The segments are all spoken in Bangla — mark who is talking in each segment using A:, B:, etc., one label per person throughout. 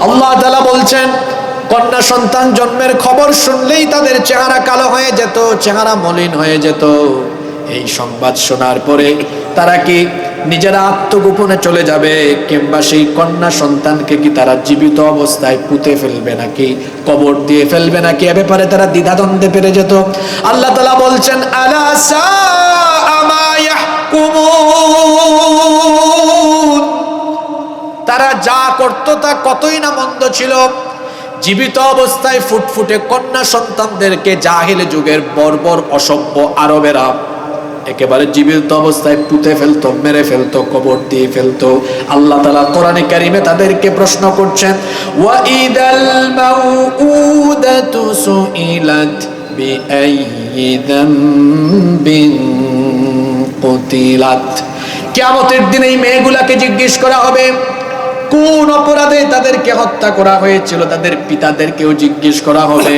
A: আল্লাহ তাআলা বলছেন, কন্যা সন্তান জন্মের খবর শুনলেই তাদের চেহারা কালো হয়ে যেত, চেহারা মলিন হয়ে যেত। এই সংবাদ শোনার পরে তারা কি নিজেরা আত্মগোপনে চলে যাবে, কিংবা সেই কন্যা সন্তানকে কি তারা জীবিত অবস্থায় পুঁতে ফেলবে নাকি কবর দিয়ে ফেলবে নাকি, এ ব্যাপারে তারা দ্বিধাদ্বন্দ্বে পেরে যেত। আল্লাহ তাআলা বলছেন, আলা সাআ মা ইয়াহকুমুন, তারা যা করত তা কতই না মন্দ ছিল। জীবিত অবস্থায় ফুটফুটে কন্যা সন্তানদেরকে জাহিল যুগের বর্বর অসভ্য আরবেরা একেবারে জীবিত অবস্থায় পুঁতে ফেলতো, মেরে ফেলতো, কবর দিয়ে ফেলতো। আল্লাহ তাআলা কোরআনে কারিমে তাদেরকে প্রশ্ন করছেন, ওয়া ইদাল মাউউদাতু সুইলাত বিআইয়ি যামবিন কুতিলাত, কিয়ামতের দিন এই মেয়েগুলাকে জিজ্ঞেস করা হবে কোন অপরাধে তাদেরকে হত্যা করা হয়েছিল। তাদের পিতাদেরকেও জিজ্ঞেস করা হবে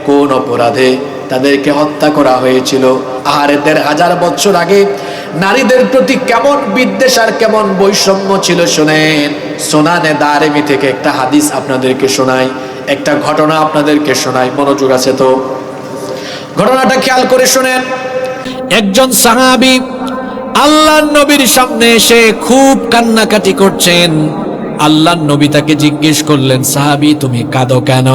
A: কোন অপরাধে তাদেরকে হত্যা করা হয়েছিল। আর ১৫০০ বছর আগে নারীদের প্রতি কেমন বিদ্বেষ আর কেমন বৈষম্য ছিল শোনেন। সুনানে দারিমি থেকে একটা হাদিস আপনাদেরকে শোনাই, একটা ঘটনা আপনাদেরকে শোনাই। মনোযোগ আছে তো? ঘটনাটা খেয়াল করে শোনেন। একজন সাহাবী আল্লাহর নবীর সামনে এসে খুব কান্নাকাটি করছেন। আল্লাহর নবী তাকে জিজ্ঞেস করলেন, সাহাবী তুমি কাঁদো কেন?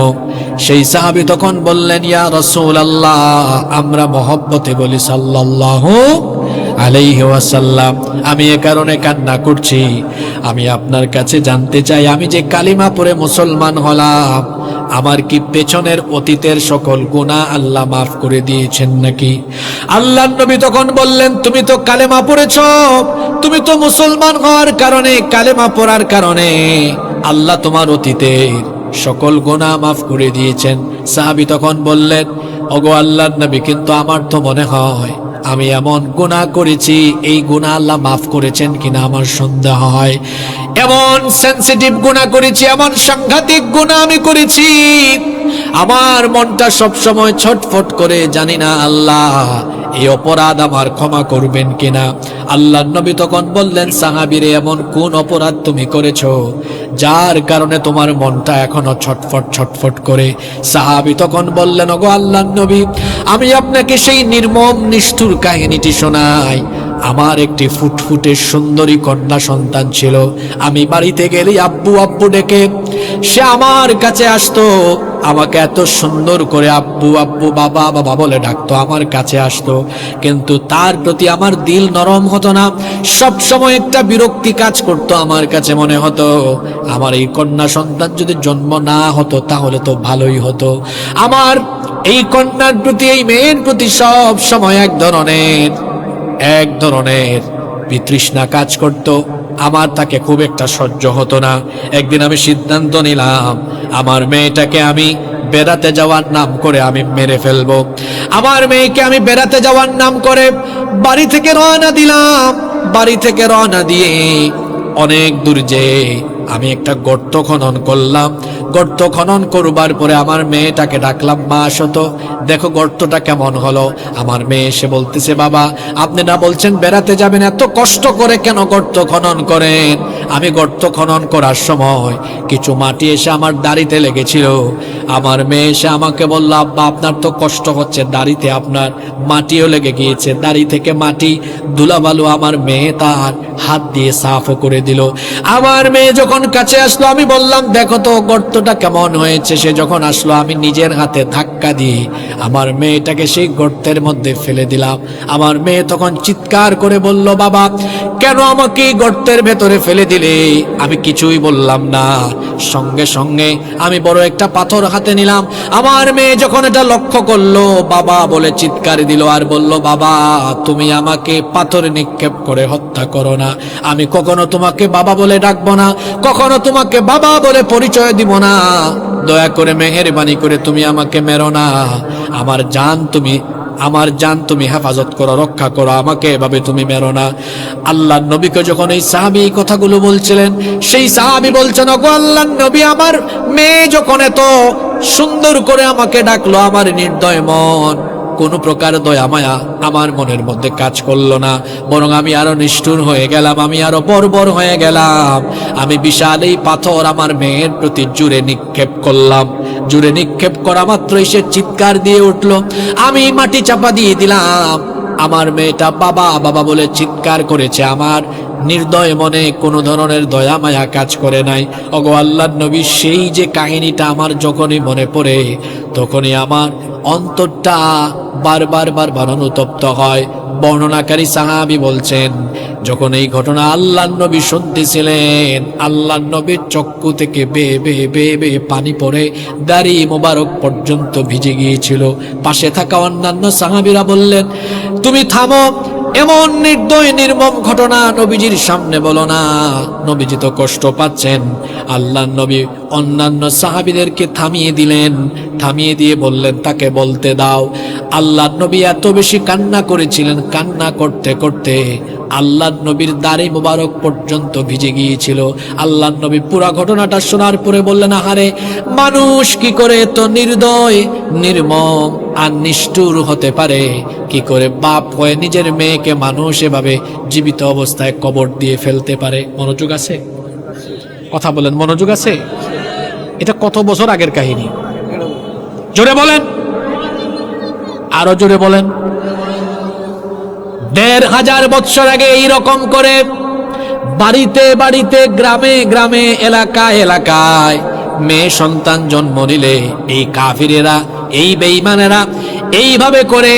A: সেই সাহাবী তখন বললেন, ইয়া রাসূলুল্লাহ, আমরা মহব্বতে বলি সাল্লাল্লাহু আলাইহি ওয়াসাল্লাম, আমি এ কারণে কান্না করছি, আমি আপনার কাছে জানতে চাই, আমি যে কালিমা পড়ে মুসলমান হলাম, আমার কি পেছনের অতীতের সকল গুনাহ আল্লাহ মাফ করে দিয়েছেন নাকি? আল্লাহর নবী তখন বললেন, তুমি তো কালেমা পড়েছো, তুমি তো মুসলমান হওয়ার কারণে, কালেমা পড়ার কারণে আল্লাহ তোমার অতীতের সকল গুনাহ মাফ করে দিয়েছেন। সাহাবী তখন বললেন, ওগো আল্লাহর নবী, কিন্তু আমার তো মনে হয় আমি এমন গুনাহ করেছি, এই গুনাহ আল্লাহ মাফ করেছেন কিনা আমার সন্দেহ হয়। এমন সেনসিটিভ গুনাহ করেছি, এমন সাংঘাতিক গুনাহ আমি করেছি, আমার মনটা সব সময় ছটফট করে, জানি না আল্লাহ এই অপরাধ আমার ক্ষমা করবেন কিনা। আল্লাহর নবী তখন বললেন, সাহাবীরে, এমন কোন অপরাধ তুমি করেছো যার কারণে তোমার মনটা এখনো ছটফট ছটফট করে? সাহাবী তখন বললেন, ওগো আল্লাহর নবী, আমি আপনাকে সেই নির্মম নিষ্ঠুর কাহিনীটি শোনাই। আমার একটি ফুটফুটে সুন্দরী কন্যা সন্তান ছিল। আমি বাড়িতে গেলেই আব্বু আব্বু ডেকে সে আমার কাছে আসতো, আমাকে এত সুন্দর করে আব্বু আব্বু, বাবা বাবা বলে ডাকতো, আমার কাছে আসতো, কিন্তু তার প্রতি আমার দিল নরম হতো না। সব সময় একটা বিরক্তি কাজ করতো। আমার কাছে মনে হতো আমার এই কন্যা সন্তান যদি জন্ম না হতো তাহলে তো ভালোই হতো। আমার এই কন্যার প্রতি, এই মেয়ের প্রতি সব সময় এক ধরনের বিতৃষ্ণা কাজ করত। আমার তাকে খুব একটা সহ্য হতো না। একদিন আমি সিদ্ধান্ত নিলাম, আমার মেয়েটাকে আমি বেড়াতে যাওয়ার নাম করে আমি মেরে ফেলবো। আমার মেয়েকে আমি বেড়াতে যাওয়ার নাম করে বাড়ি থেকে রওনা দিলাম। বাড়ি থেকে রওনা দিয়ে অনেক দূর যেয়ে আমি একটা গর্ত খনন করলাম। গর্ত খনন করবার পরে আমার মেয়েটাকে ডাকলাম, মা আসো তো, দেখো গর্তটা কেমন হলো। আমার মেয়ে এসে বলতেছে, বাবা আপনি না বলছেন বেড়াতে যাবেন, এত কষ্ট করে কেন গর্ত খনন করেন? আমি গর্ত খনন করার সময় কিছু মাটি এসে আমার দাড়িতে লেগেছিল। আমার মেয়ে এসে আমাকে বলল, আব্বা আপনার তো কষ্ট হচ্ছে, দাড়িতে আপনার মাটিও লেগে গিয়েছে। দাড়ি থেকে মাটি ধুলাবালু আমার মেয়ে তার হাত দিয়ে সাফও করে দিল। আমার মেয়ে যখন কাছে আসলো, আমি বললাম, দেখো তো গর্তটা কেমন হয়েছে। সে যখন আসলো, আমি নিজের হাতে ধাক্কা দিয়ে আমার মেয়েটাকে সেই গর্তের মধ্যে ফেলে দিলাম। আমার মেয়ে তখন চিৎকার করে বলল, বাবা কেন আমাকে এই গর্তের ভেতরে ফেলে দিলে? আমি কিছুই বললাম না। সঙ্গে সঙ্গে আমি বড় একটা পাথর হাতে নিলাম। আমার মেয়ে যখন এটা লক্ষ্য করলো, বাবা বলে চিৎকার দিল আর বলল, বাবা তুমি আমাকে পাথর নিক্ষেপ করে হত্যা করো না, আমি কখনো তোমাকে বাবা বলে ডাকবো না, কখনো তোমাকে বাবা বলে পরিচয় দিব না, দয়া করে মেহেরবানি করে তুমি আমাকে মেরো না। আমার জান তুমি হেফাজত করো, রক্ষা করো, আমাকে এভাবে তুমি মেরো না। আল্লাহর নবীকে যখন এই সাহাবী এই কথাগুলো বলছিলেন, সেই সাহাবী বলছেন, ওগো আল্লাহর নবী, আমার মেয়ে যখন এত সুন্দর করে আমাকে ডাকলো, আমার নির্দয় মন কোনো প্রকার দয়া মায়া আমার মনের মধ্যে কাজ করলো না, বরং আমি আরো নিষ্ঠুর হয়ে গেলাম, আমি আরো বর্বর হয়ে গেলাম। আমি বিশাল এই পাথর আমার মেয়ের প্রতি জুড়ে নিক্ষেপ করলাম। জুড়ে নিক্ষেপ করা মাত্রই সে চিৎকার দিয়ে উঠল। আমি মাটি চাপা দিয়ে দিলাম। আমার মেয়েটা বাবা বাবা বলে চিৎকার করেছে। আমার নির্দয় মনে কোনো ধরনের দয়া মায়া কাজ করে নাই। ওগো আল্লাহর নবী, সেই যে কাহিনীটা আমার যখনই মনে পড়ে তখনই আমার অন্তরটা বারবার অনুতপ্ত হয়। বর্ণনাকারী সাহাবী বলছেন, যখন এই ঘটনা আল্লাহর নবী শুনতেছিলেন, আল্লাহর নবীর চক্ষু থেকে বেয়ে বেয়ে বেয়ে বেয়ে পানি পড়ে দাড়ি মোবারক পর্যন্ত ভিজে গিয়েছিল। পাশে থাকা অন্যান্য সাহাবীরা বললেন, তুমি থামো, এমন নির্দয় নির্মম ঘটনা নবীজির সামনে বলো না, নবীজি তো কষ্ট পাচ্ছেন। আল্লাহর নবী অন্যান্য সাহাবীদেরকে থামিয়ে দিলেন, থামিয়ে দিয়ে বললেন, তাকে বলতে দাও। আল্লাহর নবী এত বেশি কান্না করেছিলেন, কান্না করতে করতে আল্লাহর নবীর দাড়ি মোবারক পর্যন্ত ভিজে গিয়েছিল। আল্লাহর নবী পুরা ঘটনাটা শোনার পরে বললেন, আহারে, মানুষ কি করে তো নির্দয় নির্মম আর নিষ্ঠুর হতে পারে? কি করে বাপ হয়ে নিজের মেয়েকে মানুষ এভাবে জীবিত অবস্থায় কবর দিয়ে ফেলতে পারে? মনোযোগ আছে? কথা বলেন, মনোযোগ আছে? এটা কত বছর আগের কাহিনী? জোরে বলেন, আরো জোরে বলেন। ১৫০০ বছর আগে এইরকম করে বাড়িতে বাড়িতে, গ্রামে গ্রামে, এলাকায় এলাকায় মেয়ে সন্তান জন্ম নিলে এই কাফিরেরা, এই বেঈমানেরা এইভাবে করে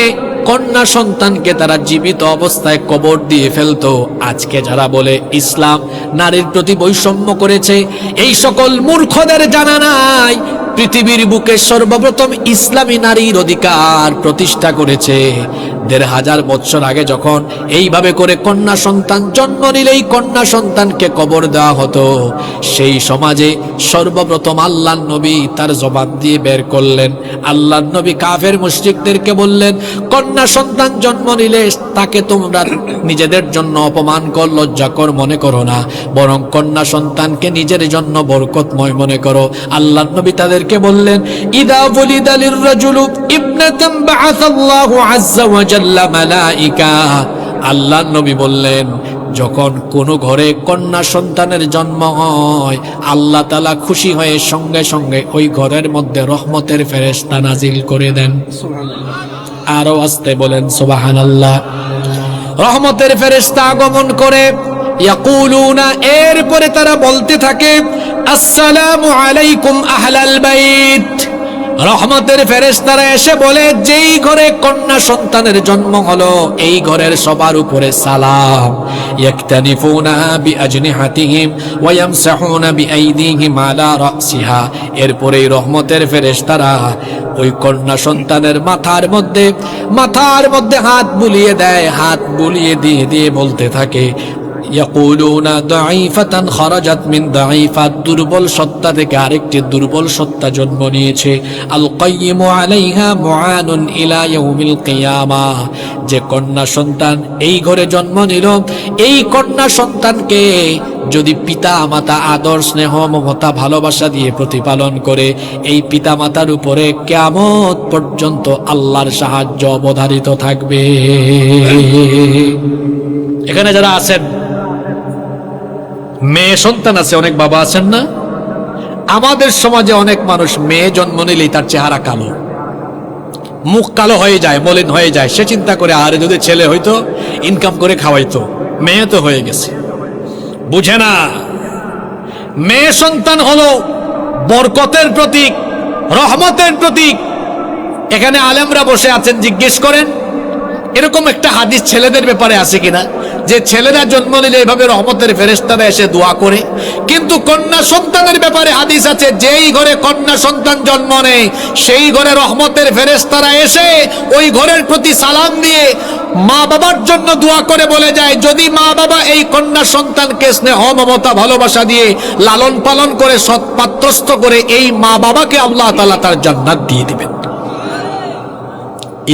A: কন্যা সন্তানকে তারা জীবিত অবস্থায় কবর দিয়ে ফেলতো। আজকে যারা বলে ইসলাম নারীর প্রতি বৈষম্য করেছে, এই সকল মূর্খদের জানা নাই পৃথিবীর বুকে সর্বপ্রথম ইসলামী নারীর অধিকার প্রতিষ্ঠা করেছে ১৫০০ বছর আগে। যখন এইভাবে করে কন্যা সন্তান জন্ম নিলেই কন্যা সন্তানকে কবর দেওয়া হতো, সেই সমাজে সর্বপ্রথম আল্লাহর নবী তার জবান দিয়ে বের করলেন। আল্লাহর নবী কাফের মুশরিকদেরকে বললেন, কন্যা সন্তান জন্ম নিলে তাকে তোমরা নিজেদের জন্য অপমানকর, লজ্জাকর মনে করো না, বরং কন্যা সন্তানকে নিজের জন্য বরকতময় মনে করো। আল্লাহর নবী তাদেরকে বললেন, ইদা ওয়ালিদা লিররাজুলু ইবনাতান বাআসাল্লাহু আযজা ওয়া জাল্লা মালাইকা। আল্লাহর নবী বললেন, যখন কোনো ঘরে কন্যা সন্তানের জন্ম হয়, আল্লাহ তাআলা খুশি হয়ে সঙ্গে সঙ্গে ওই ঘরের মধ্যে রহমতের ফেরেশতা নাজিল করে দেন। আরো আস্তে বলেন সুবহানাল্লাহ। রহমতের ফেরেশতা আগমন করে, ইয়াকুলুনা, এরপরে তারা বলতে থাকে, আসসালামু আলাইকুম আহলাল বাইত। রহমতের ফেরেশতারা এসে বলে, যেই ঘরে কন্যা সন্তানের জন্ম হলো এই ঘরের সবার উপরে সালাম। ইয়াকতানিফুনা বিআজনিহাতিহিম ওয়া ইয়ামসাহুনা বিআইদিহিম আলা রাসিহা। এরপরে রহমতের ফেরেশতারা ওই কন্যা সন্তানের মাথার মধ্যে হাত বুলিয়ে দেয়, হাত বুলিয়ে দিয়ে দিয়ে বলতে থাকে, ইয়াকুলুনা দাঈফাতান খারাজাত মিন দাঈফাত। দুর্বল সত্তা থেকে আরেকটি দুর্বল সত্তা জন্ম নিয়েছে। আল কাইয়িমু আলাইহা মুআনুন ইলা ইয়াউমিল কিয়ামাহ। যে কন্যা সন্তান এই ঘরে জন্ম নিল, এই কন্যা সন্তানকে যদি পিতা মাতা আদর, স্নেহ, মমতা, ভালোবাসা দিয়ে প্রতিপালন করে, এই পিতা মাতার উপরে কিয়ামত পর্যন্ত আল্লাহর সাহায্য অবধারিত থাকবে। এখানে যারা আছেন, মেয়ে সন্তান আছে, অনেক বাবা আছেন না? আমাদের সমাজে অনেক মানুষ মেয়ে জন্ম নিলেই তার চেহারা কালো, মুখ কালো হয়ে যায়, মলিন হয়ে যায়। সে চিন্তা করে, আরে যদি ছেলে হইতো ইনকাম করে খাওয়াইতো, মেয়ে তো হয়ে গেছে। বুঝে না, মেয়ে সন্তান হলো বরকতের প্রতীক, রহমতের প্রতীক। এখানে আলেমরা বসে আছেন, জিজ্ঞেস করেন এরকম একটা হাদিস ছেলেদের ব্যাপারে আছে কিনা, যে ছেলেরা জন্ম নিলে এভাবে রহমতের ফেরেশতারা এসে দোয়া করে? কিন্তু কন্যা সন্তানের ব্যাপারে হাদিস আছে, যেই ঘরে কন্যা সন্তান জন্ম নেয় সেই ঘরে রহমতের ফেরেশতারা এসে ওই ঘরের প্রতি সালাম দিয়ে মা বাবার জন্য দোয়া করে বলে যায়, যদি মা বাবা এই কন্যা সন্তানকে স্নেহ, মমতা, ভালোবাসা দিয়ে লালন পালন করে সৎপাত্রস্থ করে, এই মা বাবাকে আল্লাহ তাআলা তার জান্নাত দিয়ে দিবেন।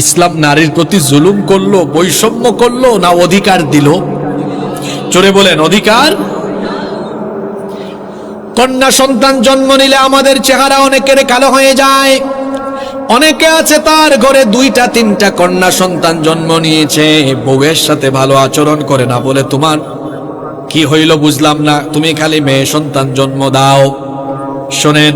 A: ইসলাম নারীর প্রতি জুলুম করলো, বৈষম্য করলো, না অধিকার দিল? জোরে বলেন, অধিকার। কন্যা সন্তান জন্ম নিলে আমাদের চেহারা অনেকের কালো হয়ে যায়। অনেকে আছে তার ঘরে 2টা 3টা কন্যা সন্তান জন্ম নিয়েছে, বউয়ের সাথে ভালো আচরণ করে না বলে তোমার কি হইল বুঝলাম না, তুমি খালি মেয়ে সন্তান জন্ম দাও। শোনেন,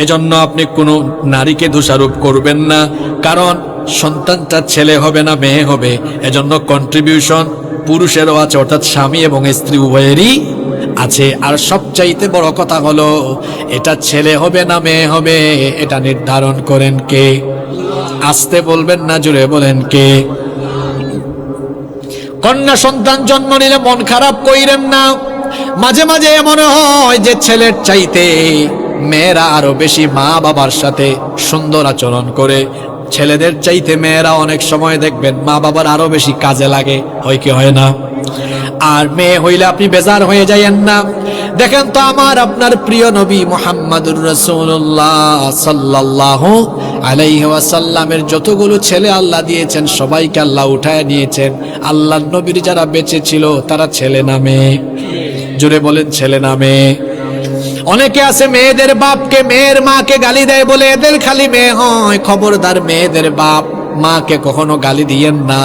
A: এজন্য আপনি কোনো নারীকে দোষারোপ করবেন না, কারণ সন্তানটা ছেলে হবে না মেয়ে হবে, এজন্য কন্ট্রিবিউশন পুরুষেরও আছে, অর্থাৎ স্বামী এবং স্ত্রী উভয়েরই আছে। আর সবচাইতে বড় কথা হলো, এটা ছেলে হবে না মেয়ে হবে এটা নির্ধারণ করেন কে? আস্তে বলবেন না, জোরে বলেন কে? কন্যা সন্তান জন্ম নিলে মন খারাপ কইরেন না। মাঝে মাঝে এমন হয় যে ছেলের চাইতে মেয়েরা আরো বেশি মা বাবার সাথে সুন্দর আচরণ করে, ছেলেদের চাইতে মেয়েরা অনেক সময় দেখবেন মা বাবার আরো বেশি কাজে লাগে, হয় কি হয় না? আর মেয়ে হইলে আপনি বেজার হয়ে যায়েন না। দেখেন তো আমার আপনার প্রিয় নবী মুহাম্মদুর রাসূলুল্লাহ সাল্লাল্লাহু আলাইহি ওয়াসাল্লামের যতগুলো ছেলে আল্লাহ দিয়েছেন সবাইকে আল্লাহ উঠায় নিয়েছেন। আল্লাহর নবীর যারা বেঁচে ছিল তারা ছেলে না মেয়ে? জোরে বলেন, ছেলে না মেয়ে? অনেকে আছে মেয়েদের বাপকে, মেয়ের মাকে গালি দেয় বলে এদের খালি মেয়ে হয়। খবরদার, মেয়েদের বাপ মাকে কখনো গালি দিয়েন না,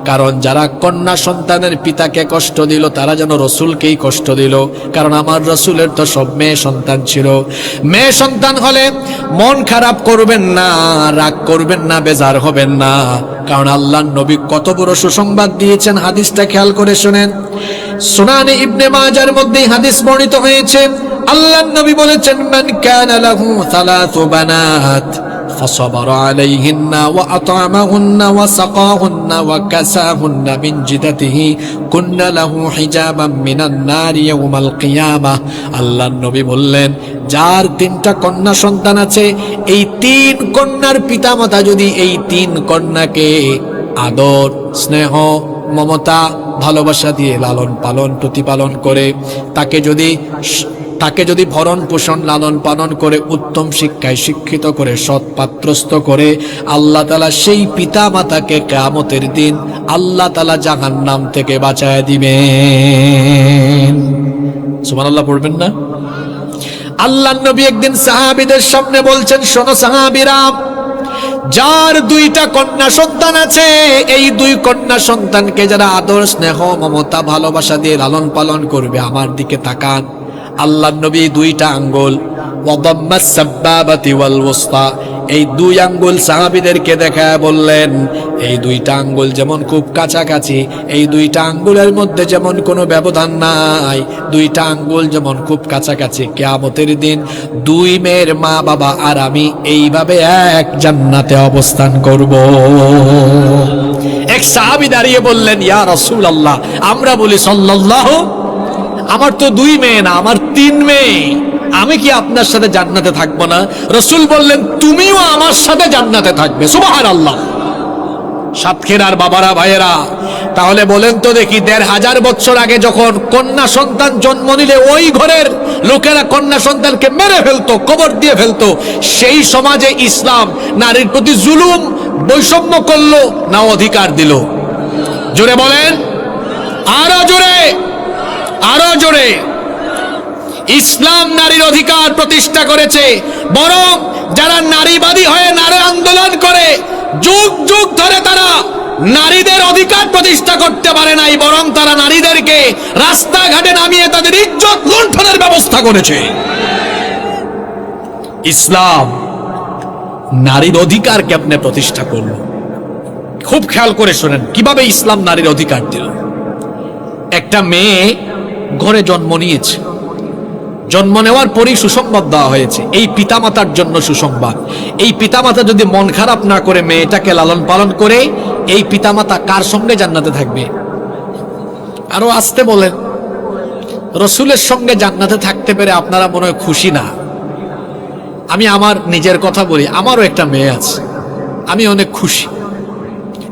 A: কারণ যারা কন্যা সন্তানের পিতাকে কষ্ট দিল তারা যেন রসুলকেই কষ্ট দিল। কারণ আমার রসুলের তো সব মেয়ে সন্তান ছিল। মেয়ে সন্তান হলে মন খারাপ করবেন না, রাগ করবেন না, বেজার হবেন না, কারণ আল্লাহর নবী কত বড় সুসংবাদ দিয়েছেন। হাদিসটা খেয়াল করে শুনেন, সুনানে ইবনে মাজার মধ্যে হাদিস বর্ণিত হয়েছে। আল্লাহর নবী বলেছেন, মান কানা লাহু সালাসু বানাত فصبر عليهن وأطعمهن وسقاهن وكساهن من جدته كن له حجابا من النار يوم القيامة। আল্লাহর নবী বললেন, যার 3টা কন্যা সন্তান আছে, এই 3 কন্যার পিতামাতা যদি এই 3 কন্যাকে আদর, স্নেহ, মমতা, ভালোবাসা দিয়ে লালন পালন প্রতিপালন করে, তাকে যদি ভরণ পোষণ লালন পালন করে উত্তম শিক্ষায় শিক্ষিত করে সৎ পাত্রস্থ করে, আল্লাহ তাআলা সেই পিতা মাতাকে কিয়ামতের দিন আল্লাহ তাআলা জাহান্নাম থেকে বাঁচায় দিবেন। সুবহানাল্লাহ পড়বেন না? আল্লাহর নবী একদিন সাহাবীদের সামনে বলছেন, শোনো সাহাবীরা, যার 2টা কন্যা সন্তান আছে, এই 2 কন্যা সন্তানকে যারা আদর, স্নেহ, মমতা, ভালোবাসা দিয়ে লালন পালন করবে, আমার দিকে তাকান। আল্লাহর নবী 2টা আঙ্গুল ওয়াদাম্মাস সাব্বাবাতি ওয়াল ওয়াসতা, এই 2 আঙ্গুল সাহাবীদেরকে দেখায় বললেন, এই 2টা আঙ্গুল যেমন খুব কাছাকাছি, এই 2টা আঙ্গুলের মধ্যে যেমন কোনো ব্যবধান নাই, 2টা আঙ্গুল যেমন খুব কাছাকাছি, কিয়ামতের দিন 2 মেয়ের মা বাবা আর আমি এইভাবে এক জান্নাতে অবস্থান করব। এক সাহাবী দাঁড়িয়ে বললেন, ইয়া রাসূলুল্লাহ, আমরা বলি সাল্লাল্লাহু, আমার তো 2 মেয়ে না, আমার 3 মেয়ে, আমি কি আপনার সাথে জান্নাতে থাকবো না? রাসূল বললেন, তুমিও আমার সাথে জান্নাতে থাকবে। সুবহানাল্লাহ। সাতক্ষীরার বাবারা, ভাইয়েরা, তাহলে বলেন তো দেখি, 1500 বছর আগে যখন কন্যা সন্তান জন্ম নিলে ওই ঘরের লোকেরা কন্যা সন্তানকে মেরে ফেলতো, কবর দিয়ে ফেলতো, সেই সমাজে ইসলাম নারীর প্রতি জুলুম, বৈষম্য করলো না অধিকার দিল? জোরে বলেন, আরো জোরে, আরো জোরে। ইসলাম নারীর অধিকার প্রতিষ্ঠা করেছে, বরং যারা নারীবাদী হয়ে নারী আন্দোলন করে যুগ যুগ ধরে তারা নারীদের অধিকার প্রতিষ্ঠা করতে পারে নাই, বরং তারা নারীদেরকে রাস্তাঘাটে নামিয়ে তাদের ইজ্জত লুণ্ঠনের ব্যবস্থা করেছে। ইসলাম নারীর অধিকার কেমনে প্রতিষ্ঠা করলো, খুব খেয়াল করে শোনেন কিভাবে ইসলাম নারীর অধিকার দিল। একটা মেয়ে ঘরে জন্ম নিয়েছে, জন্ম নেওয়ার পরেই সুসংবাদ দেওয়া হয়েছে, এই পিতামাতার জন্য সুসংবাদ। এই পিতামাতা যদি মন খারাপ না করে মেয়েটাকে লালন পালন করে, এই পিতামাতা কার সঙ্গে জান্নাতে থাকবে? আরো আসতে বলেন, রসুলের সঙ্গে জান্নাতে থাকতে পেরে আপনারা মনে হয় খুশি না? আমি আমার নিজের কথা বলি, আমারও একটা মেয়ে আছে, আমি অনেক খুশি,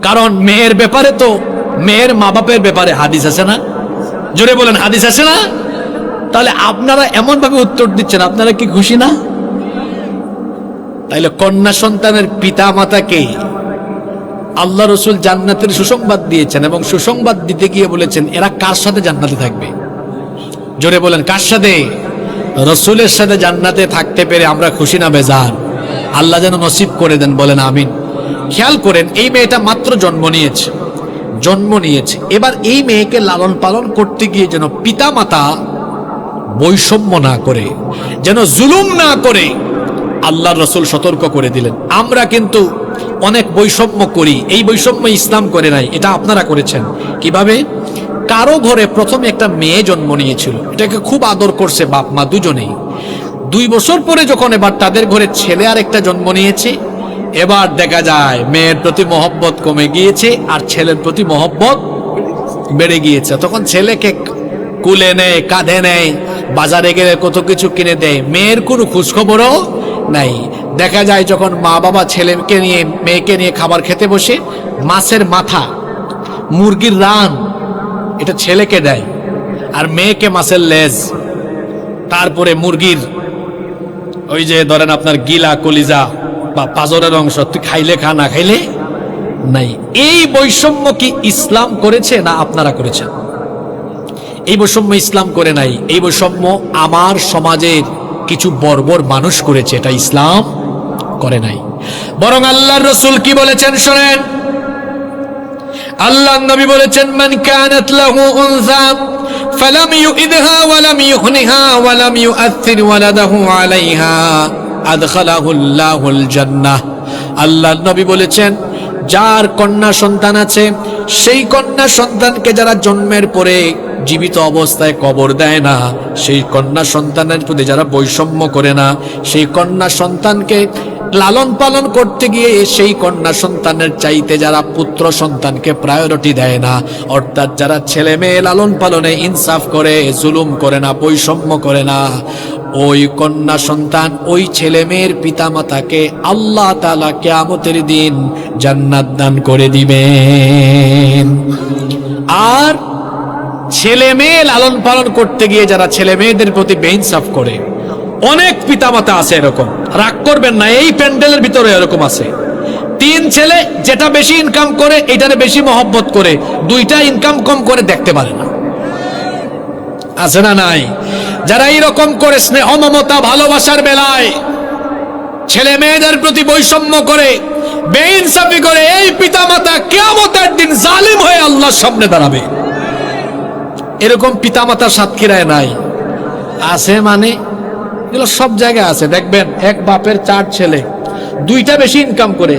A: কারণ মেয়ের ব্যাপারে তো, মেয়ের মা বাপের ব্যাপারে হাদিস আছে না? জোরে বলেন, হাদিস আছে না? তাহলে আপনারা এমন ভাবে উত্তর দিচ্ছেন, আপনারা কি খুশি না? তাইলে কন্যা সন্তানের পিতা মাতাকে আল্লাহ রসুল জান্নাতের সুসংবাদ দিয়েছেন, এবং সুসংবাদ দিতে গিয়ে বলেছেন এরা কার সাথে জান্নাতে থাকবে? জোরে বলেন, কার সাথে? রসুলের সাথে জান্নাতে থাকতে পেরে আমরা খুশি না বেজার? আল্লাহ যেন নসিব করে দেন, বলেন আমিন। খেয়াল করেন, এই মেয়েটা মাত্র জন্ম নিয়েছে। এবার এই মেয়েকে লালন পালন করতে গিয়ে যেন পিতা মাতা বৈষম্য না করে, যেন জুলুম না করে, আল্লাহর রাসূল সতর্ক করে দিলেন। আমরা কিন্তু অনেক বৈষম্য করি, এই বৈষম্য ইসলাম করে নাই, এটা আপনারা করেছেন। কিভাবে? কারো ঘরে প্রথমে একটা মেয়ে জন্ম নিয়েছিল, এটাকে খুব আদর করছে বাপ মা দুজনেই। 2 বছর পরে যখন এবার তাদের ঘরে ছেলে আর একটা জন্ম নিয়েছে, এবার দেখা যায় মেয়ের প্রতি মহব্বত কমে গিয়েছে আর ছেলের প্রতি মহব্বত বেড়ে গিয়েছে। তখন ছেলেকে কুলে নেয়, কাঁধে নেয়, বাজারে গেলে কত কিছু কিনে দেয়, মেয়ের কোনো খোঁজখবরও নাই। দেখা যায় যখন মা বাবা ছেলেকে নিয়ে মেয়েকে নিয়ে খাবার খেতে বসে, মাছের মাথা, মুরগির রান এটা ছেলেকে দেয়, আর মেয়েকে মাছের লেজ, তারপরে মুরগির ওই যে ধরেন আপনার গিলা, কলিজা বা পাজরের অংশ, তুই খাইলে খা, না খাইলে নাই। এই বৈষম্য কি ইসলাম করেছে না আপনারা করেছেন? এই বৈষম্য ইসলাম করে নাই, এই বৈষম্য আমার সমাজের কিছু বর্বর মানুষ করেছে, এটা ইসলাম করে নাই। বরং আল্লাহর রাসূল কি বলেছেন শোনেন। আল্লাহর নবী বলেছেন, মান কানাত লাহু উনসা ফালাম ইউইদহা ওয়ালাম ইউহনিহা ওয়ালাম ইউআথির ওয়ালাদাহু আলাইহা আদখালাহুল্লাহুল জান্নাহ। আল্লাহর নবী বলেছেন, যার কন্যা সন্তান আছে, সেই কন্যা সন্তানকে যারা জন্মের পরে জীবিত অবস্থায় কবর দেয় না, সেই কন্যা সন্তানের প্রতি যারা বৈষম্য করে না, সেই কন্যা সন্তানকে লালন পালন করতে গিয়ে সেই কন্যা সন্তানের চাইতে যারা পুত্র সন্তানকে প্রায়োরিটি দেয় না, অর্থাৎ যারা ছেলে মেয়ে লালন পালনে ইনসাফ করে, জুলুম করে না, বৈষম্য করে না, ওই কন্যা সন্তান, ওই ছেলে মেয়ের পিতা মাতাকে আল্লাহ তাআলা কিয়ামতের দিন জান্নাত দান করে দিবেন। আর ছেলে মেয়ে লালন পালন করতে গিয়ে যারা ছেলে মেয়েদের প্রতি বেইনসাফ করে, অনেক পিতামাতা আছে এরকম, রাগ করবেন না, এই প্যান্ডেলের ভিতরে এরকম আছে। 3 ছেলে যেটা বেশি ইনকাম করে এটারে বেশি মহব্বত করে, 2টা ইনকাম কম করে দেখতে পারে না, আছে না নাই? যারা এইরকম করে স্নেহ মমতা ভালোবাসার বেলায় ছেলে মেয়েদের প্রতি বৈষম্য করে, বেইনসাফি করে, এই পিতামাতা কিয়ামতের দিন জালিম হয়ে আল্লাহর সামনে দাঁড়াবে। এরকম পিতামাতার সাতক্ষীরায় নাই, আছে মানে এগুলো সব জায়গায় আছে। দেখবেন এক বাপের 4 ছেলে, 2টা বেশি ইনকাম করে,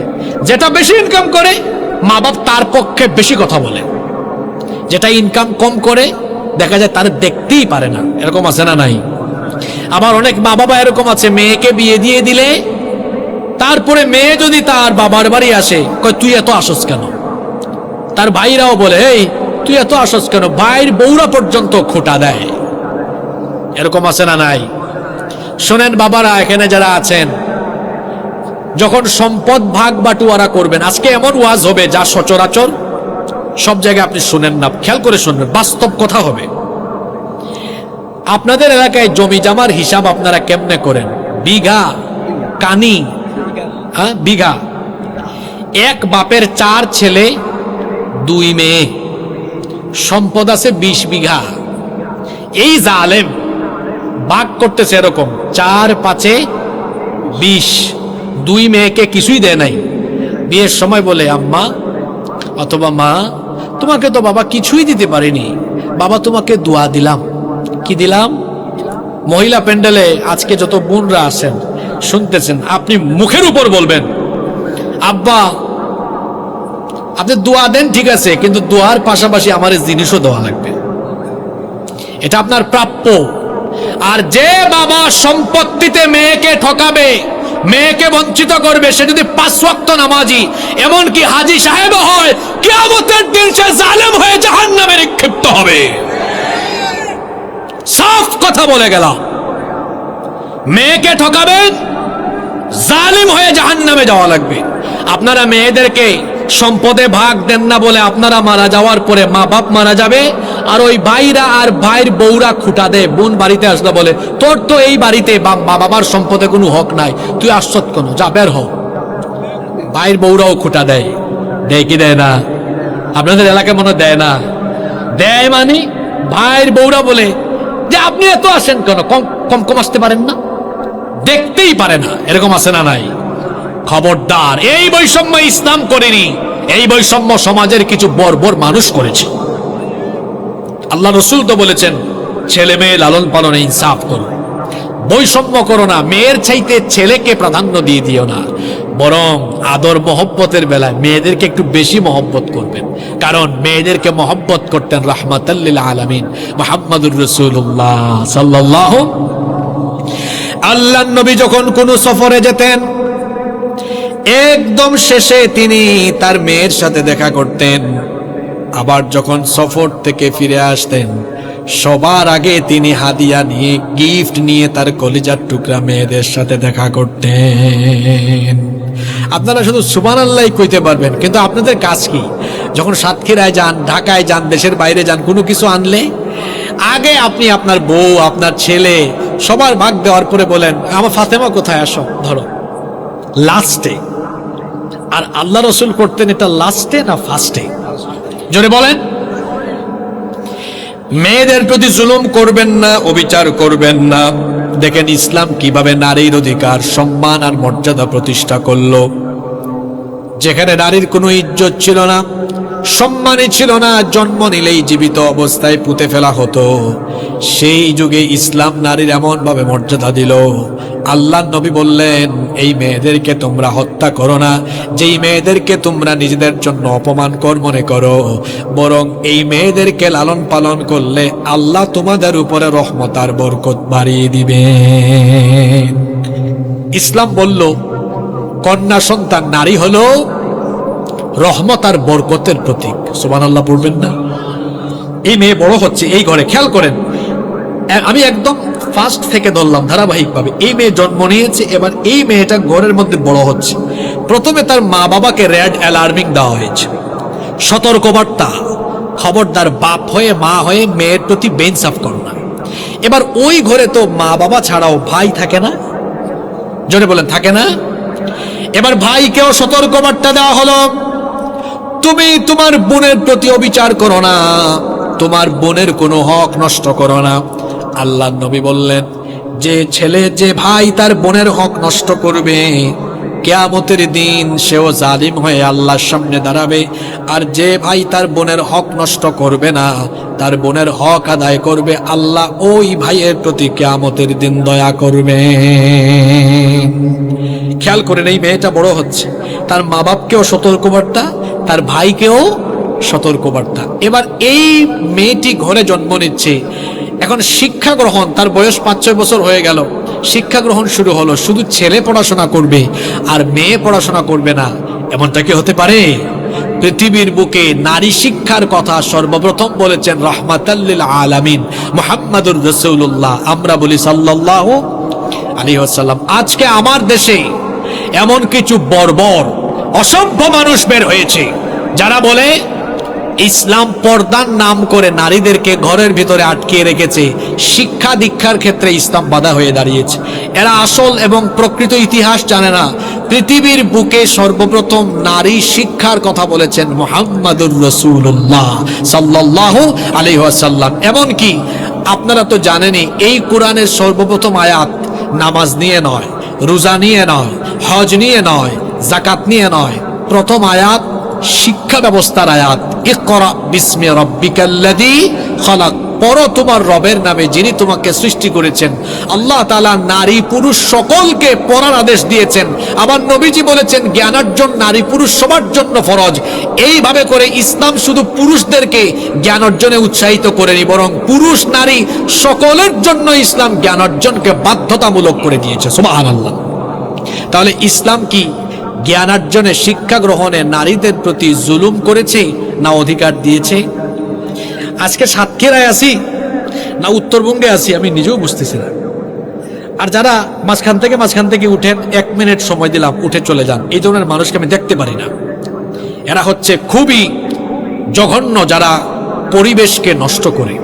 A: যেটা বেশি ইনকাম করে মা বাপ তার পক্ষে বেশি কথা বলে, যেটা ইনকাম কম করে দেখা যায় তার দেখতেই পারে না, এরকম আছে না নাই? আবার অনেক মা বাবা এরকম আছে, মেয়েকে বিয়ে দিয়ে দিলে তারপরে মেয়ে যদি তার বাবার বাড়ি আসে, কয় তুই এত আসস কেন? তার ভাইরাও বলে, এই তুই এত আসস কেন? ভাইয়ের বউরা পর্যন্ত খোঁটা দেয়, এরকম আছে না নাই? শোনেন বাবারা, এখানে যারা আছেন, যখন সম্পদ ভাগ বাটুয়ারা করবেন, আজকে এমন ওয়াজ হবে যা সচরাচর সব জায়গায় আপনি শুনেন না, খেয়াল করে শুনবেন, বাস্তব কথা হবে। আপনাদের এলাকায় জমি জামার হিসাব আপনারা কেমনে করেন? বিঘা, কানি, বিঘা। এক বাপের 4 ছেলে 2 মেয়ে, সম্পদ আছে 20 বিঘা। এই জালেম ভাগ করতেছে এরকম 4 5 20, 2 মেয়েকে কিছুই দেয় নাই। বিয়ের সময় বলে, আম্মা অথবা মা, তোমাকে তো বাবা কিছুই দিতে পারিনি, বাবা তোমাকে দোয়া দিলাম। কি দিলাম? মহিলা প্যান্ডেলে আজকে যত বোনরা আছেন শুনতেছেন, আপনি মুখের উপর বলবেন, আব্বা আপনি দোয়া দেন ঠিক আছে, কিন্তু দোয়ার পাশাপাশি আমার জিনিসও দেওয়া লাগবে, এটা আপনার প্রাপ্য। আর যে বাবা সম্পত্তিতে মেয়েকে ঠকাবে, মেয়েকে বঞ্চিত করবে, সে যদি 5 ওয়াক্ত নামাজি, এমনকি হাজী সাহেব হয়, কিয়ামতের দিন সে জালেম হয়ে জাহান্নামে নিক্ষিপ্ত হবে। সাফ কথা বলে গেলাম, মেয়েকে ঠকাবেন, জালিম হয়ে জাহান্নামে যাওয়া লাগবে। আপনারা মেয়েদেরকে সম্পদে ভাগ দেন না বলে আপনারা মারা যাওয়ার পরে মা বাপ মারা যাবে, আর ওই ভাইরা আর ভাইয়ের বউরা খুঁটা দেয়। বোন বাড়িতে আসলে বলে, তোর তো এই বাড়িতে বাবার সম্পদে কোনো হক নাই, তুই আসছত কেন, যা বের হ। ভাইয়ের বউরাও খুঁটা দেয়, দেয় কি দেয় না? আপনাদের এলাকায় মনে দেয় না? দেয় মানে ভাইয়ের বউরা বলে যে আপনি এত আসেন কেন, কম কম আসতে পারেন না, দেখতেই পারে না, এরকম আছে না নাই? খবরদার, এই বৈষম্য ইসলাম করেনি, এই বৈষম্য সমাজের কিছু বর্বর মানুষ করেছে। আল্লাহ রসুল তো বলেছেন ছেলে মেয়ে লালন পালনে ইনসাফ করো, বৈষম্য করো না, মেয়ের চাইতে ছেলেকে প্রাধান্য দিয়ে দিও না, বরং আদর মহব্বতের বেলায় মেয়েদেরকে একটু বেশি মহব্বত করবেন, কারণ মেয়েদেরকে মহব্বত করতেন রাহমাতাল লিল আলামিন মুহাম্মাদুর রাসূলুল্লাহ সাল্লাল্লাহু। আল্লাহর নবী যখন কোন সফরে যেতেন, একদম শেষে তিনি তার মেয়ের সাথে দেখা করতেন, আবার যখন সফর থেকে ফিরে আসতেন সবার আগে তিনি হাদিয়া নিয়ে, গিফট নিয়ে তার কলিজার টুকরা মেয়েদের সাথে দেখা করতেন। আপনারা শুধু সুবহানাল্লাহ কইতে পারবেন, কিন্তু আপনাদের কাজ কি? যখন সাতক্ষীরায় যান, ঢাকায় যান, দেশের বাইরে যান, কোনো কিছু আনলে আগে আপনি আপনার বউ, আপনার ছেলে সবার ভাগ দেওয়ার পরে বলেন আমার ফাতেমা কোথায়, আসো ধরো, লাস্টে। আর আল্লাহ রসুল করতেন এটা লাস্টে না ফার্স্টে? জোরে বলেন। মেয়েদের প্রতি জুলুম করবেন না, অবিচার করবেন না। দেখেন ইসলাম কিভাবে নারীর অধিকার, সম্মান আর মর্যাদা প্রতিষ্ঠা করলো। যেখানে নারীর কোনো ইজ্জত ছিল না, সম্মানই ছিল না, জন্ম নিলেই জীবিত অবস্থায় পুঁতে ফেলা হতো, সেই যুগে ইসলাম নারীর এমন ভাবে মর্যাদা দিল। আল্লাহ নবী বললেন এই মেয়েদেরকে তোমরা হত্যা করো না, যেই মেয়েদেরকে তোমরা নিজেদের জন্য অপমানকর মনে করো, বরং এই মেয়েদেরকে লালন পালন করলে আল্লাহ তোমাদের উপরে রহমত আর বরকত বাড়িয়ে দিবেন। ইসলাম বলল কন্যা সন্তান নারী হলো রহমত আর বরকতের প্রতীক। সুবহানাল্লাহ পড়বেন না? এই মেয়ে বড় হচ্ছে এই ঘরে, খেয়াল করেন, আমি একদম ফার্স্ট থেকে ধরলাম ধারাবাহিকভাবে। এই মেয়ে জন্ম নিয়েছে, এবার এই মেয়েটা ঘরের মধ্যে বড় হচ্ছে। প্রথমে তার মা বাবাকে রেড অ্যালার্মিং দেওয়া হয়েছে, সতর্কবার্তা, খবরদার বাপ হয়ে মা হয়ে মেয়ের প্রতি বেইনসাফ করো না। এবার ওই ঘরে তো মা বাবা ছাড়াও ভাই থাকে না, জোরে বলেন থাকে না? এবার ভাইকেও সতর্কবার্তা দেওয়া হলো, তুমি তোমার বোনের প্রতি অবিচার করো না, তোমার বোনের কোনো হক নষ্ট করো না। আল্লাহ নবী বললেন যে ছেলে, যে ভাই তার বোনের হক নষ্ট করবে, কিয়ামতের দিন সেও জালিম হয়ে আল্লাহর সামনে দাঁড়াবে। আর যে ভাই তার বোনের হক নষ্ট করবে না, তার বোনের হক আদায় করবে, আল্লাহ ওই ভাইয়ের প্রতি কিয়ামতের দিন দয়া করবে। খেয়াল করেন, এই মেয়েটা বড় হচ্ছে, তার মা বাপকেও সতর্কবার্তা, তার ভাইকেও সতর্কবার্তা। এবার এই মেয়েটি ঘরে জন্ম নিচ্ছে, এখন শিক্ষা গ্রহণ, তার বয়স 5-6 বছর হয়ে গেল, শিক্ষা গ্রহণ শুরু হলো। শুধু ছেলে পড়াশোনা করবে আর মেয়ে পড়াশোনা করবে না, এমনটা কি হতে পারে? পৃথিবীর বুকে নারী শিক্ষার কথা সর্বপ্রথম বলেছেন রাহমাতাল লিল আলামিন মুহাম্মাদুর রাসূলুল্লাহ, আমরা বলি সাল্লাল্লাহু আলাইহি ওয়াসাল্লাম। আজকে আমার দেশে এমন কিছু বর্বর অসভ্য মানুষ বের হয়েছে যারা বলে ইসলাম পর্দার নাম করে নারীদেরকে ঘরের ভিতরে আটকিয়ে রেখেছে, শিক্ষা দীক্ষার ক্ষেত্রে ইসলাম বাধা হয়ে দাঁড়িয়েছে। এরা আসল এবং প্রকৃত ইতিহাস জানে না। পৃথিবীর বুকে সর্বপ্রথম নারী শিক্ষার কথা বলেছেন মুহাম্মাদুর রাসূলুল্লাহ সাল্লাল্লাহু আলাইহি ওয়াসাল্লাম। এমনকি আপনারা তো জানেনই, এই কোরআনের সর্বপ্রথম আয়াত নামাজ নিয়ে নয়, রোজা নিয়ে নয়, হজ নিয়ে নয়, যাকাত নিয়ে নয়, প্রথম আয়াত শিক্ষা ব্যবস্থার আয়াত, ইকরা বিসমি রাব্বিকাল্লাযী খালাক, পড়ো তোমার রবের নামে যিনি তোমাকে সৃষ্টি করেছেন। আল্লাহ তাআলা নারী পুরুষ সকলকে পড়ার আদেশ দিয়েছেন। আবার নবীজি বলেছেন জ্ঞানার্জন নারী পুরুষ সবার জন্য ফরজ। এইভাবে করে ইসলাম শুধু পুরুষদেরকে জ্ঞান অর্জনে উৎসাহিত করেনি, বরং পুরুষ নারী সকলের জন্য ইসলাম জ্ঞান অর্জনকে বাধ্যতামূলক করে দিয়েছে। সুবহানাল্লাহ। তাহলে ইসলাম কি জ্ঞানার্জনে, শিক্ষা গ্রহণে নারীদের প্রতি জুলুম করেছে না অধিকার দিয়েছে? আজকে সাতক্ষীরায় আছি না উত্তরবঙ্গে আছি আমি নিজেও বুঝতেছি না। আর যারা মাঝখান থেকে উঠেন, 1 মিনিট সময় দিলাম উঠে চলে যান, এই ধরনের মানুষকে আমি দেখতে পারি না। এরা হচ্ছে খুবই জঘন্য, যারা পরিবেশকে নষ্ট করে।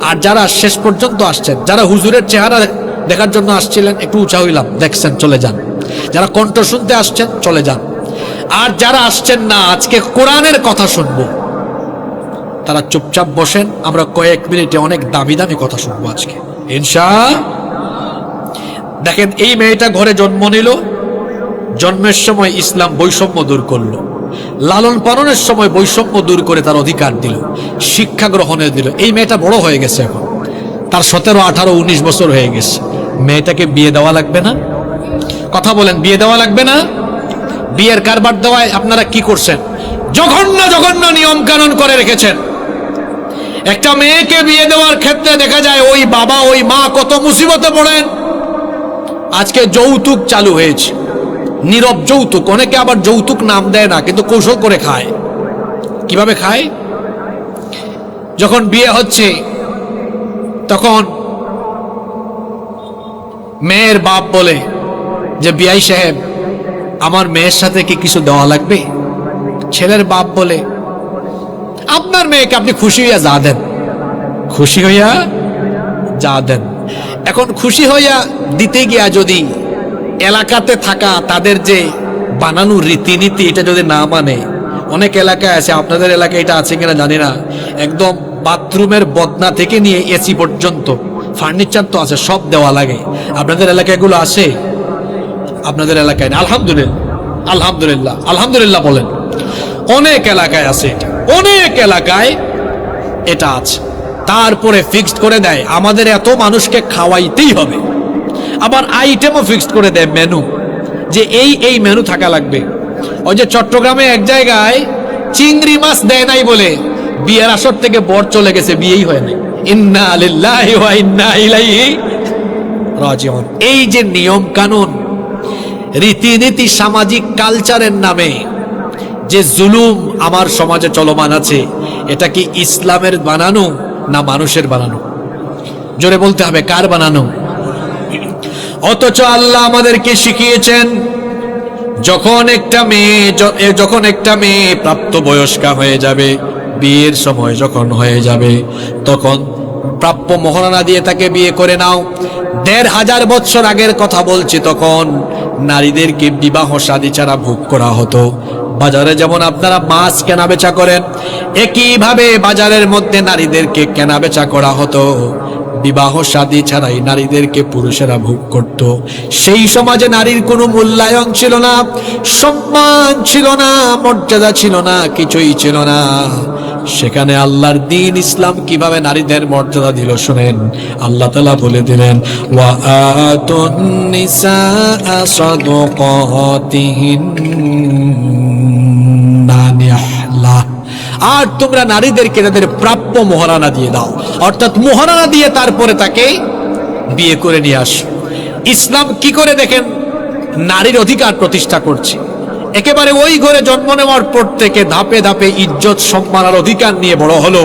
A: আর যারা শেষ পর্যন্ত আসছেন, যারা হুজুরের চেহারা দেখার জন্য আসছিলেন, একটু উঁচা হইলাম, দেখছেন, চলে যান। যারা কণ্ঠ শুনতে আসছেন চলে যান। আর যারা আসছেন না, আজকে কোরআনের কথা শুনবো, তারা চুপচাপ বসেন। আমরা কয়েক মিনিটে অনেক দামি দামি কথা শুনবো আজকে ইনশাআল্লাহ। দেখেন, এই মেয়েটা ঘরে জন্ম নিল, জন্মের সময় ইসলাম বৈষম্য দূর করলো, লালন পালনের সময় বৈষম্য দূর করে তার অধিকার দিল, শিক্ষা গ্রহণে দিল। এই মেয়েটা বড় হয়ে গেছে, এখন তার 17, 18, 19 বছর হয়ে গেছে। মেয়েটাকে বিয়ে দেওয়া লাগবে না? কথা বলেন, বিয়ে দেওয়া লাগবে না? বিয়ের কারবার দেওয়ায় আপনারা কি করছেন? জঘন্য জঘন্য নিয়ম কানুন করে রেখেছেন। একটা মেয়েকে বিয়ে দেওয়ার ক্ষেত্রে দেখা যায় ওই বাবা ওই মা কত মুসিবতে পড়েন। আজকে যৌতুক চালু হয়েছে, নীরব যৌতুক। অনেকে আবার যৌতুক নাম দেয় না, কিন্তু কৌশল করে খায়। কিভাবে খায়? যখন বিয়ে হচ্ছে তখন মেয়ের বাপ বলে যে বিআই সাহেব আমার মেয়ের সাথে কি কিছু দেওয়া লাগবে? ছেলের বাপ বলে আপনার মেয়েকে আপনি খুশি হইয়া যা দেন, খুশি হইয়া যা দেন। এখন খুশি হইয়া দিতে গিয়া যদি এলাকাতে থাকা তাদের যে বানানো রীতিনীতি এটা যদি না মানে, অনেক এলাকায় আছে, আপনাদের এলাকায় এটা আছে কিনা জানি না, একদম বাথরুমের বদনা থেকে নিয়ে এসি পর্যন্ত ফার্নিচার তো আছে, সব দেওয়া লাগে। আপনাদের এলাকায় এগুলো আছে? আপনাদের এলাকায় না? আলহামদুলিল্লাহ, আলহামদুলিল্লাহ, আলহামদুলিল্লাহ বলেন। অনেক এলাকায় আছে এটা, অনেক এলাকায় এটা আছে। তারপরে ফিক্সড করে দেয় আমাদের এত মানুষকে খাওয়াইতেই হবে। আবার আইটেমও ফিক্সড করে দেয়, মেনু, যে এই মেনু থাকা লাগবে। ওই যে চট্টগ্রামে এক জায়গায় চিংড়ি মাছ দেয় নাই বলে বিয়ের আসর থেকে বর চলে গেছে, বিয়েই হয় নাই। ইন্না লিল্লাহি ওয়া ইন্না ইলাইহি রাজিউন। এই যে নিয়ম কানুন, রীতিনীতি, সামাজিক কালচারের নামে যে জুলুম আমার সমাজে চলমান আছে, এটা কি ইসলামের বানানো না মানুষের বানানো? জোরে বলতে হবে, কার বানানো? অথচ আল্লাহ আমাদেরকে শিখিয়েছেন যখন একটা মেয়ে প্রাপ্ত বয়স্কা হয়ে যাবে, বিয়ের সময় যখন হয়ে যাবে, তখন প্রাপ্য মহারণা দিয়ে তাকে বিয়ে করে নাও। 1500 বছর আগের কথা বলছি, তখন নারীদেরকে বিবাহ শাদী ছাড়া ভোগ করা হতো। বাজারে যেমন আপনারা মাছ কেনা বেচা করেন, একইভাবে বাজারের মধ্যে নারীদেরকে কেনা বেচা করা হতো। বিবাহ শাদী ছাড়াই নারীদেরকে পুরুষেরা ভোগ করত। সেই সমাজে নারীর কোনো মূল্যায়ন ছিল না, সম্মান ছিল না, মর্যাদা ছিল না, কিছুই ছিল না। সেখানে আল্লাহর দ্বীন ইসলাম কিভাবে নারীদের মর্যাদা দিল শুনেন। আল্লাহ তাআলা বলে দিলেন, ওয়া আতুন নিসা সাদাকাতিহিন্না নিহলা, আর তোমরা নারীদেরকে তাদের প্রাপ্য মহারানা দিয়ে দাও, অর্থাৎ মহারানা দিয়ে তারপরে তাকে বিয়ে করে নিয়ে আস। ইসলাম কি করে দেখেন নারীর অধিকার প্রতিষ্ঠা করছে। একেবারে ওই ঘরে জন্ম নেওয়ার পর থেকে ধাপে ধাপে ইজ্জত সম্মান আর অধিকার নিয়ে বড় হলো।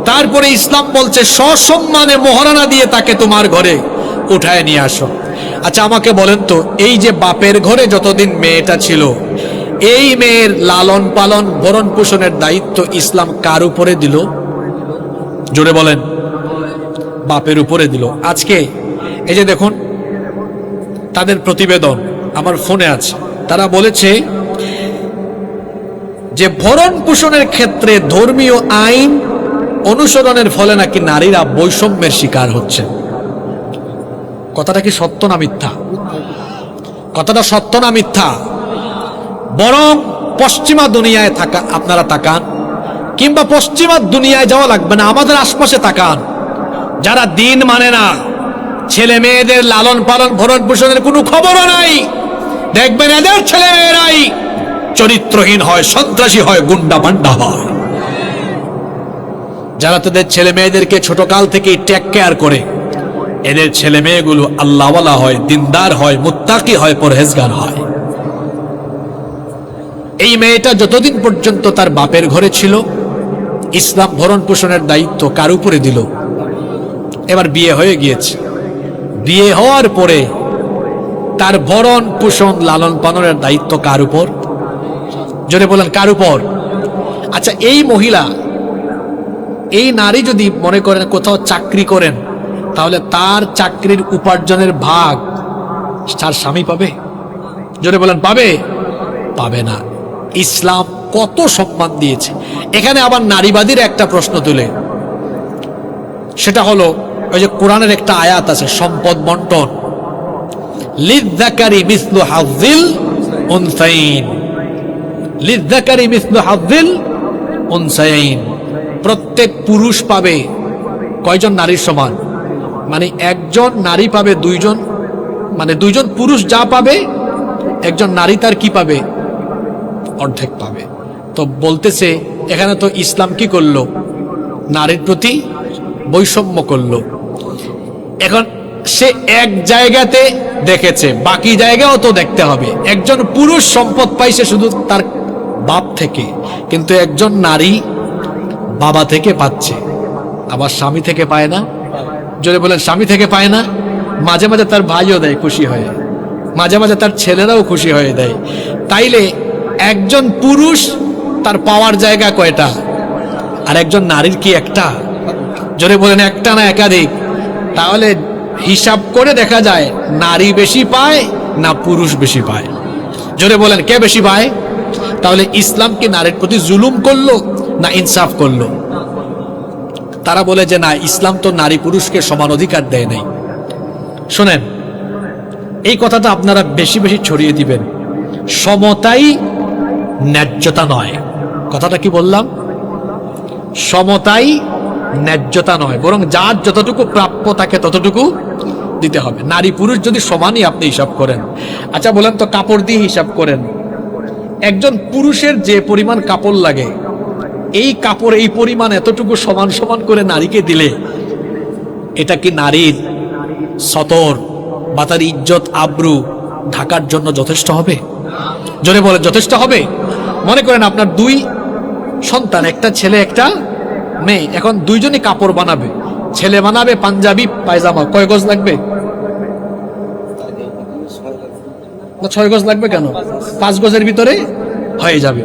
A: তারপরে ইসলাম বলছে সসম্মানে মহারানা দিয়ে তাকে তোমার ঘরে উঠায় নিয়ে আসো। আচ্ছা আমাকে বলেন তো, এই যে বাপের ঘরে যতদিন মেয়েটা ছিল, এই মেয়ের লালন পালন ভরণ পোষণের দায়িত্ব ইসলাম কার উপরে দিল? জোরে বলেন। বাপের উপরে দিল। আজকে এই যে দেখুন তাদের প্রতিবেদন আমার ফোনে আছে, তারা বলেছে যে ভরণ পোষণের ক্ষেত্রে ধর্মীয় আইন অনুসরণের ফলে নাকি নারীরা বৈষম্যের শিকার হচ্ছে। কথাটা কি সত্য না মিথ্যা? কথাটা সত্য না মিথ্যা? বরং পশ্চিমা দুনিয়ায় থাকা আপনারা তাকান, কিংবা পশ্চিমা দুনিয়ায় যাওয়া লাগবে না, আমাদের আশপাশে তাকান, যারা দিন মানে না, ছেলে মেয়েদের লালন পালন ভরণ পোষণের কোনো খবরও নাই, দেখবেন এদের ছেলে মেয়েরাই চরিত্রহীন হয়, সন্ত্রাসী হয়, গুন্ডা বান্ডা হয়। যারা তাদের ছেলে মেয়েদেরকে ছোটকাল থেকে টেক কেয়ার করে, এদের ছেলে মেয়েগুলো আল্লাহওয়ালা হয়, দিনদার হয়, মুত্তাকি হয়, পরহেজগার হয়। এই মেয়েটা যতদিন পর্যন্ত তার বাপের ঘরে ছিল, ইসলাম ভরণ পোষণের দায়িত্ব কার উপরে দিল? এবার বিয়ে হয়ে গিয়েছে, বিয়ে হওয়ার পরে তার ভরণ পোষণ লালন পালনের দায়িত্ব কার উপর? জোরে বলেন, কার উপর? আচ্ছা এই মহিলা, এই নারী যদি মনে করেন কোথাও চাকরি করেন, তাহলে তার চাকরির উপার্জনের ভাগ তার স্বামী পাবে? জোরে বলেন, পাবে? পাবে না। ইসলাম কত সম্মান দিয়েছে। এখানে আবার নারীবাদীর একটা প্রশ্ন তুলে, সেটা হলো ওই যে কোরআনের একটা আয়াত আছে সম্পদ বন্টন, লিযযাকারি মিসলু হাযিল উনসাইন, লিযযাকারি মিসলু হাযযিল উনসাইন। প্রত্যেক পুরুষ পাবে কয়জন নারীর সমান? মানে একজন নারী পাবে দুইজন, মানে দুইজন পুরুষ যা পাবে একজন নারী তার কি পাবে? অর্ধেক পাবে। তো বলতেছে এখানে তো ইসলাম কি করলো? নারীর প্রতি বৈষম্য করলো। এখন সে এক জায়গাতে দেখেছে, বাকি জায়গাও তো দেখতে হবে। একজন পুরুষ সম্পদ পাইছে শুধু তার বাপ থেকে, কিন্তু একজন নারী বাবা থেকে পাচ্ছে, আবার স্বামী থেকে পায় না। জোরে বলেন, স্বামী থেকে পায় না। মাঝে মাঝে তার ভাইও দেয় খুশি হয়ে, মাঝে মাঝে তার ছেলেরাও খুশি হয়ে দেয়। তাইলে একজন পুরুষ তার পাওয়ার জায়গা কয়টা? আর একজন নারীর কি একটা? জোরে বলেন, একটা না একাধিক? তাহলে হিসাব করে দেখা যায় নারী বেশি পায় না পুরুষ বেশি পায়? জোরে বলেন, কে বেশি পায়? তাহলে ইসলাম কি নারীর প্রতি জুলুম করলো না ইনসাফ করলো? তারা বলে যে না, ইসলাম তো নারী পুরুষকে সমান অধিকার দেয় নাই। শোনেন, এই কথাটা আপনারা বেশি বেশি ছড়িয়ে দিবেন। সমতাই ন্যায্যতা নয়। কথাটা কি বললাম? সমতাই ন্যায্যতা নয়, বরং যার যতটুকু প্রাপ্য তাকে ততটুকু দিতে হবে। নারী পুরুষ যদি সমানই আপনি হিসাব করেন, আচ্ছা বলেন তো, কাপড় দিয়ে হিসাব করেন, একজন পুরুষের যে পরিমাণ কাপড় লাগে, এই কাপড় এই পরিমাণ এতটুকু সমান সমান করে নারীকে দিলে এটা কি নারীর সতর বা তার ইজ্জত আব্রু ঢাকার জন্য যথেষ্ট হবে? জোরে বলেন, যথেষ্ট হবে? মনে করেন আপনার দুই সন্তান, একটা ছেলে একটা মেয়ে, এখন দুইজনই কাপড় বানাবে। ছেলে বানাবে পাঞ্জাবি পায়জামা, কয় গজ লাগবে? না 6 গজ লাগবে কেন? 5 গজের ভিতরে হয়ে যাবে।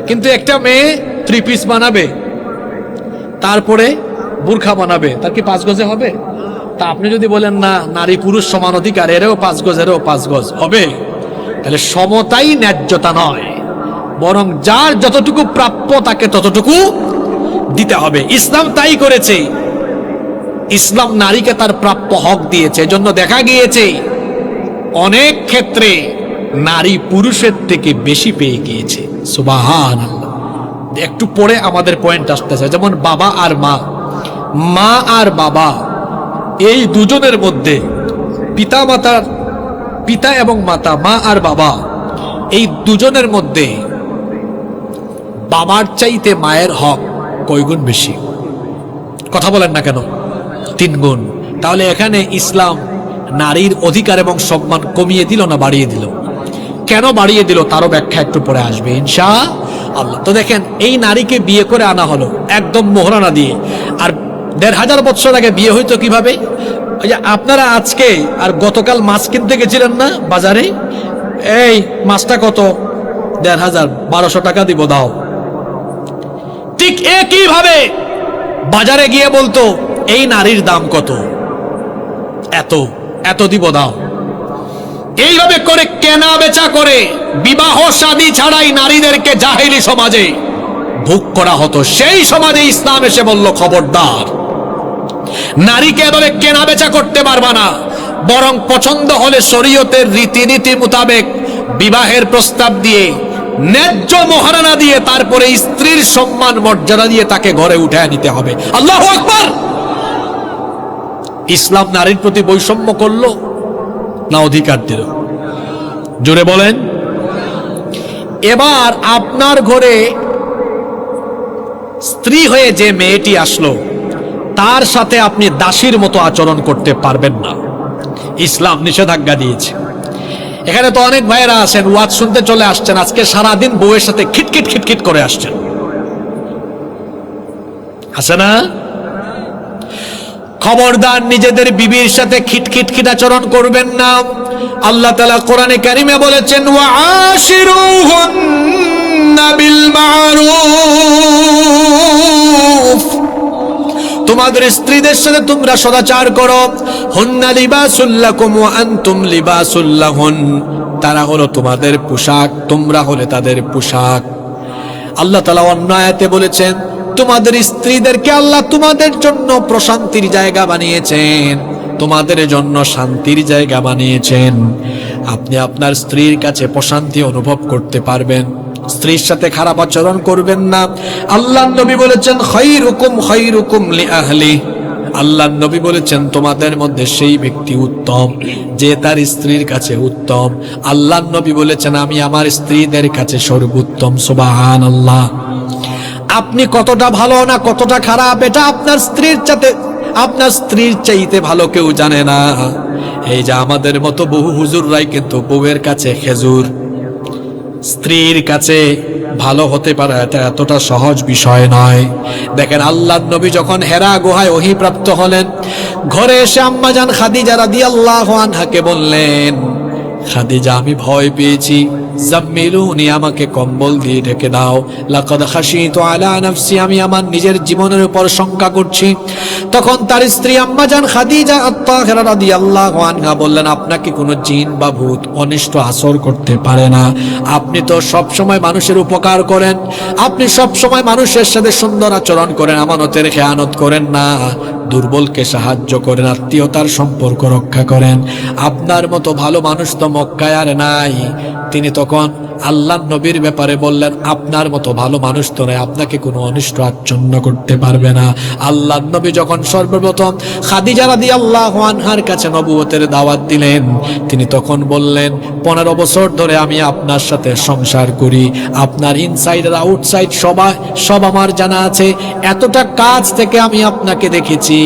A: কিন্তু একটা মেয়ে 3 পিস বানাবে, তারপরে বুরখা বানাবে, তার কি 5 গজে হবে? তা আপনি যদি বলেন না, নারী পুরুষ সমান অধিকার, এরও 5 গজ এরও 5 গজ হবে, তাহলে সমতাই ন্যায্যতা নয়, বরং যার যতটুকু প্রাপ্য তাকে ততটুকু দিতে হবে। ইসলাম তাই করেছে। ইসলাম নারীকে তার প্রাপ্য হক দিয়েছে। এজন্য দেখা গিয়েছে অনেক ক্ষেত্রে নারী পুরুষের থেকে বেশি পেয়ে গিয়েছে। সুবহানাল্লাহ। একটু পরে আমাদের পয়েন্ট আসতেছে, যেমন বাবা আর মা, মা আর বাবা, এই দুজনের মধ্যে পিতা মাতার, পিতা এবং মাতা, মা আর বাবা, এই দুজনের মধ্যে বাবার চাইতে মায়ের হক কয় গুণ বেশি? কথা বলেন না কেন? 3 গুণ। তাহলে এখানে ইসলাম নারীর অধিকার এবং সম্মান কমিয়ে দিল না বাড়িয়ে দিল? কেন বাড়িয়ে দিল তারও ব্যাখ্যা একটু পরে আসবে ইনশাআল্লাহ। তো দেখেন, এই নারীকে বিয়ে করে আনা হলো একদম মোহরানা দিয়ে। আর 1500 বছর আগে বিয়ে হইতো কিভাবে? ওই যে আপনারা আজকে আর গতকাল মাছ কিনতে গেছিলেন না বাজারে, এই মাছটা কত? 1500, 1200 টাকা দিব, দাও। ঠিক একই ভাবে বাজারে গিয়ে বলতো এই নারীর দাম কত? এত, এত দিব, দাও। এইভাবে করে কেনা বেচা করে বিবাহ শাদী ছাড়াই নারীদেরকে জাহেলি সমাজে ভোগ করা হতো। সেই সমাজে ইসলাম এসে বলল, খবরদার, নারীকে এভাবে কেনা বেচা করতে পারবা না, বরং পছন্দ হলে শরীয়তের রীতিনীতি মোতাবেক বিবাহের প্রস্তাব দিয়ে ন্যায্য মোহরানা দিয়ে তারপরে স্ত্রীর সম্মান মর্যাদা দিয়ে তাকে ঘরে উঠায় নিতে হবে। আল্লাহু আকবার। ইসলাম নারীর প্রতি বৈষম্য করলো না অধিকার দিল? জোরে বলেন। এবার আপনার ঘরে স্ত্রী হয়ে যে মেয়েটি আসলো, তার সাথে আপনি দাসীর মতো আচরণ করতে পারবেন না, ইসলাম নিষেধাজ্ঞা দিয়েছে। এখানে তো অনেক ভাইয়েরা আছেন, ওয়াজ শুনতে চলে আসছেন, আজকে সারাদিন বউয়ের সাথে খিটখিট খিটখিট করে আসছেন, আছে না? খবরদার, নিজেদের বিবির সাথে খিটখিট খিট আচরণ করবেন না। আল্লাহ তাআলা কোরআনে কারিমে বলেছেন, ওয়াআশিরুহুন্না বিল মারুফ, তোমাদের স্ত্রীদের সাথে তোমরা সদাচার করো। হুন্না লিবাসুল লাকুম ওয়া আনতুম লিবাসুল লাহুন, তারা হলো তোমাদের পোশাক, তোমরা হলে তাদের পোশাক। আল্লাহ তাআলা অন্য আয়াতে বলেছেন, তোমাদের স্ত্রীদেরকে আল্লাহ তোমাদের জন্য প্রশান্তির জায়গা বানিয়েছেন, তোমাদের জন্য শান্তির জায়গা বানিয়েছেন। আপনি আপনার স্ত্রীর কাছে প্রশান্তি অনুভব করতে পারবেন। স্ত্রীর সাথে খারাপ আচরণ করবেন না। আল্লাহর নবী বলেছেন খায়রুকুম লিআহলি। আল্লাহর নবী বলেছেন তোমাদের মধ্যে সেই ব্যক্তি উত্তম যে তার স্ত্রীর কাছে উত্তম। আল্লাহর নবী বলেছেন আমি আমার স্ত্রীদের কাছে সর্বোত্তম। সুবহানাল্লাহ। আপনি কতটা ভালো না কতটা খারাপ এটা আপনার স্ত্রীর চাইতে ভালো কেউ জানে না। এই যে আমাদের মতো বহু হুজুররাই কিন্তু বউয়ের কাছে খেজুর। স্ত্রীর কাছে ভালো হতে পারে এটা এতটা সহজ বিষয় নয়। দেখেন আল্লাহর নবী যখন হেরা গুহায় ওহী প্রাপ্ত হলেন, ঘরে এসে আম্মাজান খাদিজা রাদিয়াল্লাহু আনহাকে বললেন, খাদিজা আমি ভয় পেয়েছি, জাম্মিলুনি আমাকে কম্বল দিয়ে ঢেকে দাও, লাকাদ খাশিতু আলা নাফসি আমি আমার নিজের জীবনের উপর শঙ্কা করছি। তখন তার স্ত্রী আম্মাজান খাদিজা আত-তাহিরা রাদিয়াল্লাহু আনহা বললেন, আপনাকে কোনো জিন বা ভূত অনিষ্ট আসর করতে পারে না। আপনি তো সব সময় মানুষের উপকার করেন, আপনি সব সময় মানুষের সাথে সুন্দর আচরণ করেন, আমানতের খেয়ানত করেন না, দুর্বলকে সাহায্য করেন, আত্মীয়তার সম্পর্ক রক্ষা করেন। আপনার মতো ভালো মানুষ তো মক্কায় আর নাই। তিনি তখন আল্লাহর নবীর ব্যাপারে বললেন, আপনার মতো ভালো মানুষ তো নয়, আপনাকে কোনো অনিষ্ট আচ্ছন্ন করতে পারবে না। আল্লাহর নবী যখন সর্বপ্রথম খাদিজা রাদিয়াল্লাহু আনহার কাছে নবুয়তের দাওয়াত দিলেন, তিনি তখন বললেন 15 বছর ধরে আমি আপনার সাথে সংসার করি, আপনার ইনসাইড আর আউটসাইড সব আমার জানা আছে, এতটা কাছ থেকে আমি আপনাকে দেখেছি,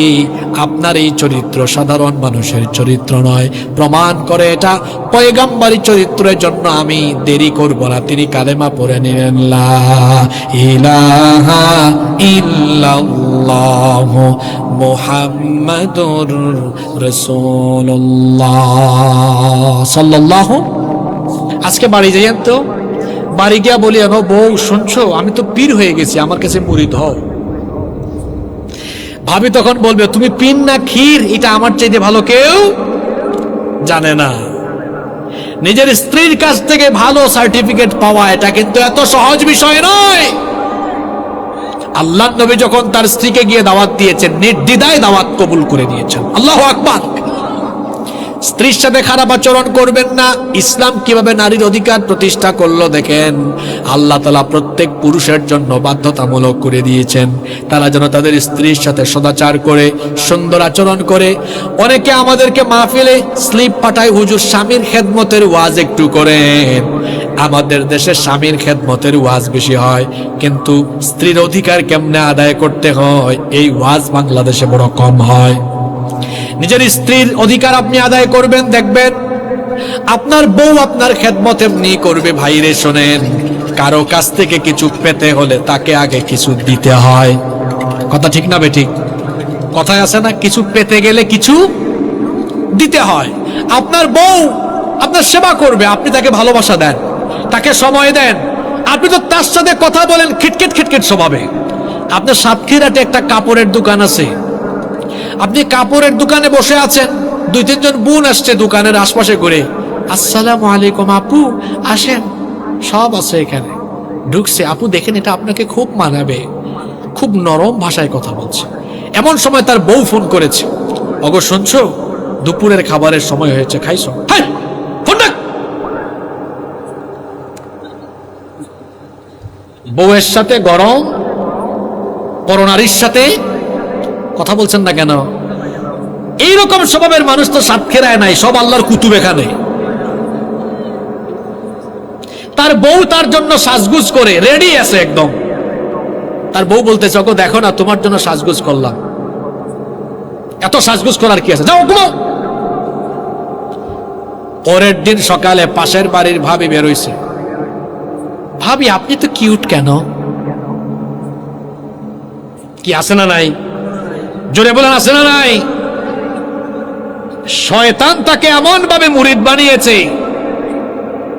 A: আপনার এই চরিত্র সাধারণ মানুষের চরিত্র নয়, প্রমাণ করে এটা পয়গম্বরী চরিত্রের জন্য আমি দেরি করব না। তিনি কালেমা পড়ে নিলেন, লা ইলাহা ইল্লাল্লাহ মুহাম্মাদুর রাসূলুল্লাহ সাল্লাল্লাহু। আজকে বাড়ি যাইয়েন তো, বাড়ি গিয়া বলি বউ শুনছো আমি তো পীর হয়ে গেছি, আমার কাছে মুরিদ হও। ভাবি তখন বলবে তুমি পীর না ক্ষীর এটা আমার চাইতে ভালো কেউ জানে না। নিজের স্ত্রীর কাছ থেকে ভালো সার্টিফিকেট পাওয়া এটা কিন্তু এত সহজ বিষয় নয়। আল্লাহর নবী যখন তার স্ত্রীকে গিয়ে দাওয়াত দিয়েছেন, নির্দ্বিধায় দাওয়াত কবুল করে নিয়েছেন। আল্লাহু আকবার। স্ত্রীর সাথে খারাপ আচরণ করবেন না। ইসলাম কিভাবে নারীর অধিকার প্রতিষ্ঠা করলো দেখেন। আল্লাহ তাআলা প্রত্যেক পুরুষের জন্য বাধ্যতামূলক করে দিয়েছেন তারা যেন তাদের স্ত্রীর সাথে সদাচার করে সুন্দর আচরণ করে। অনেকে আমাদেরকে মাহফিলে স্লিপ পাঠায়, হুজুর স্বামীর খেদমতের ওয়াজ একটু করেন। আমাদের দেশে স্বামীর খেদমতের ওয়াজ বেশি হয়, কিন্তু স্ত্রীর অধিকার কেমনে আদায় করতে হয় এই ওয়াজ বাংলাদেশে বড় কম হয়। নিজের স্ত্রীর অধিকার আপনি আদায় করবেন, দেখবেন আপনার বউ আপনার খেদমত এমনি করবে। ভাইরে শোনেন, কারো কাছ থেকে কিছু পেতে হলে তাকে আগে কিছু দিতে হয়। কথা ঠিক না বেঠিক? কথায় আছে না, কিছু পেতে গেলে কিছু দিতে হয়। আপনার বউ আপনার সেবা করবে, আপনি তাকে ভালোবাসা দেন, তাকে সময় দেন। আপনি তো তার সাথে কথা বলেন খিটখিট খিটখিট স্বভাবে। আপনার সাতক্ষীরাতে একটা কাপড়ের দোকান আছে, আপনি কাপড়ের দোকানে বসে আছেন, 2-3 জন বোন আসছে দোকানের আশপাশে করে, আসসালামু আলাইকুম আপু আসেন, সব আছে এখানে। ঢুকছে, আপু দেখেন এটা আপনাকে খুব মানাবে, খুব নরম ভাষায় কথা বলছে। এমন সময় তার বউ ফোন করেছে, ওগো শুনছো দুপুরের খাবারের সময় হয়েছে, খাইছো? হ্যাঁ, ফোন রাখ। বউয়ের সাথে গরম, পরনারীর সাথে কথা বলছেন না কেন? এইরকম স্বভাবের মানুষ তো সাতক্ষীরায় নাই, সব আল্লাহর কুতুব এখানে। তার বউ তার জন্য সাজগুজ করে রেডি আছে একদম। তার বউ বলতেছে, ওগো দেখো না তোমার জন্য সাজগুজ করলাম। এত সাজগুজ করার কি আছে, যাও ঘুমাও। পরের দিন সকালে পাশের বাড়ির ভাবি বেরোইছে, ভাবি আপনি তো কিউট কেন? কি আছে না নাই? জোরে বলেন, আছে না নাই? শয়তান তাকে এমন ভাবে মুরিদ বানিয়েছে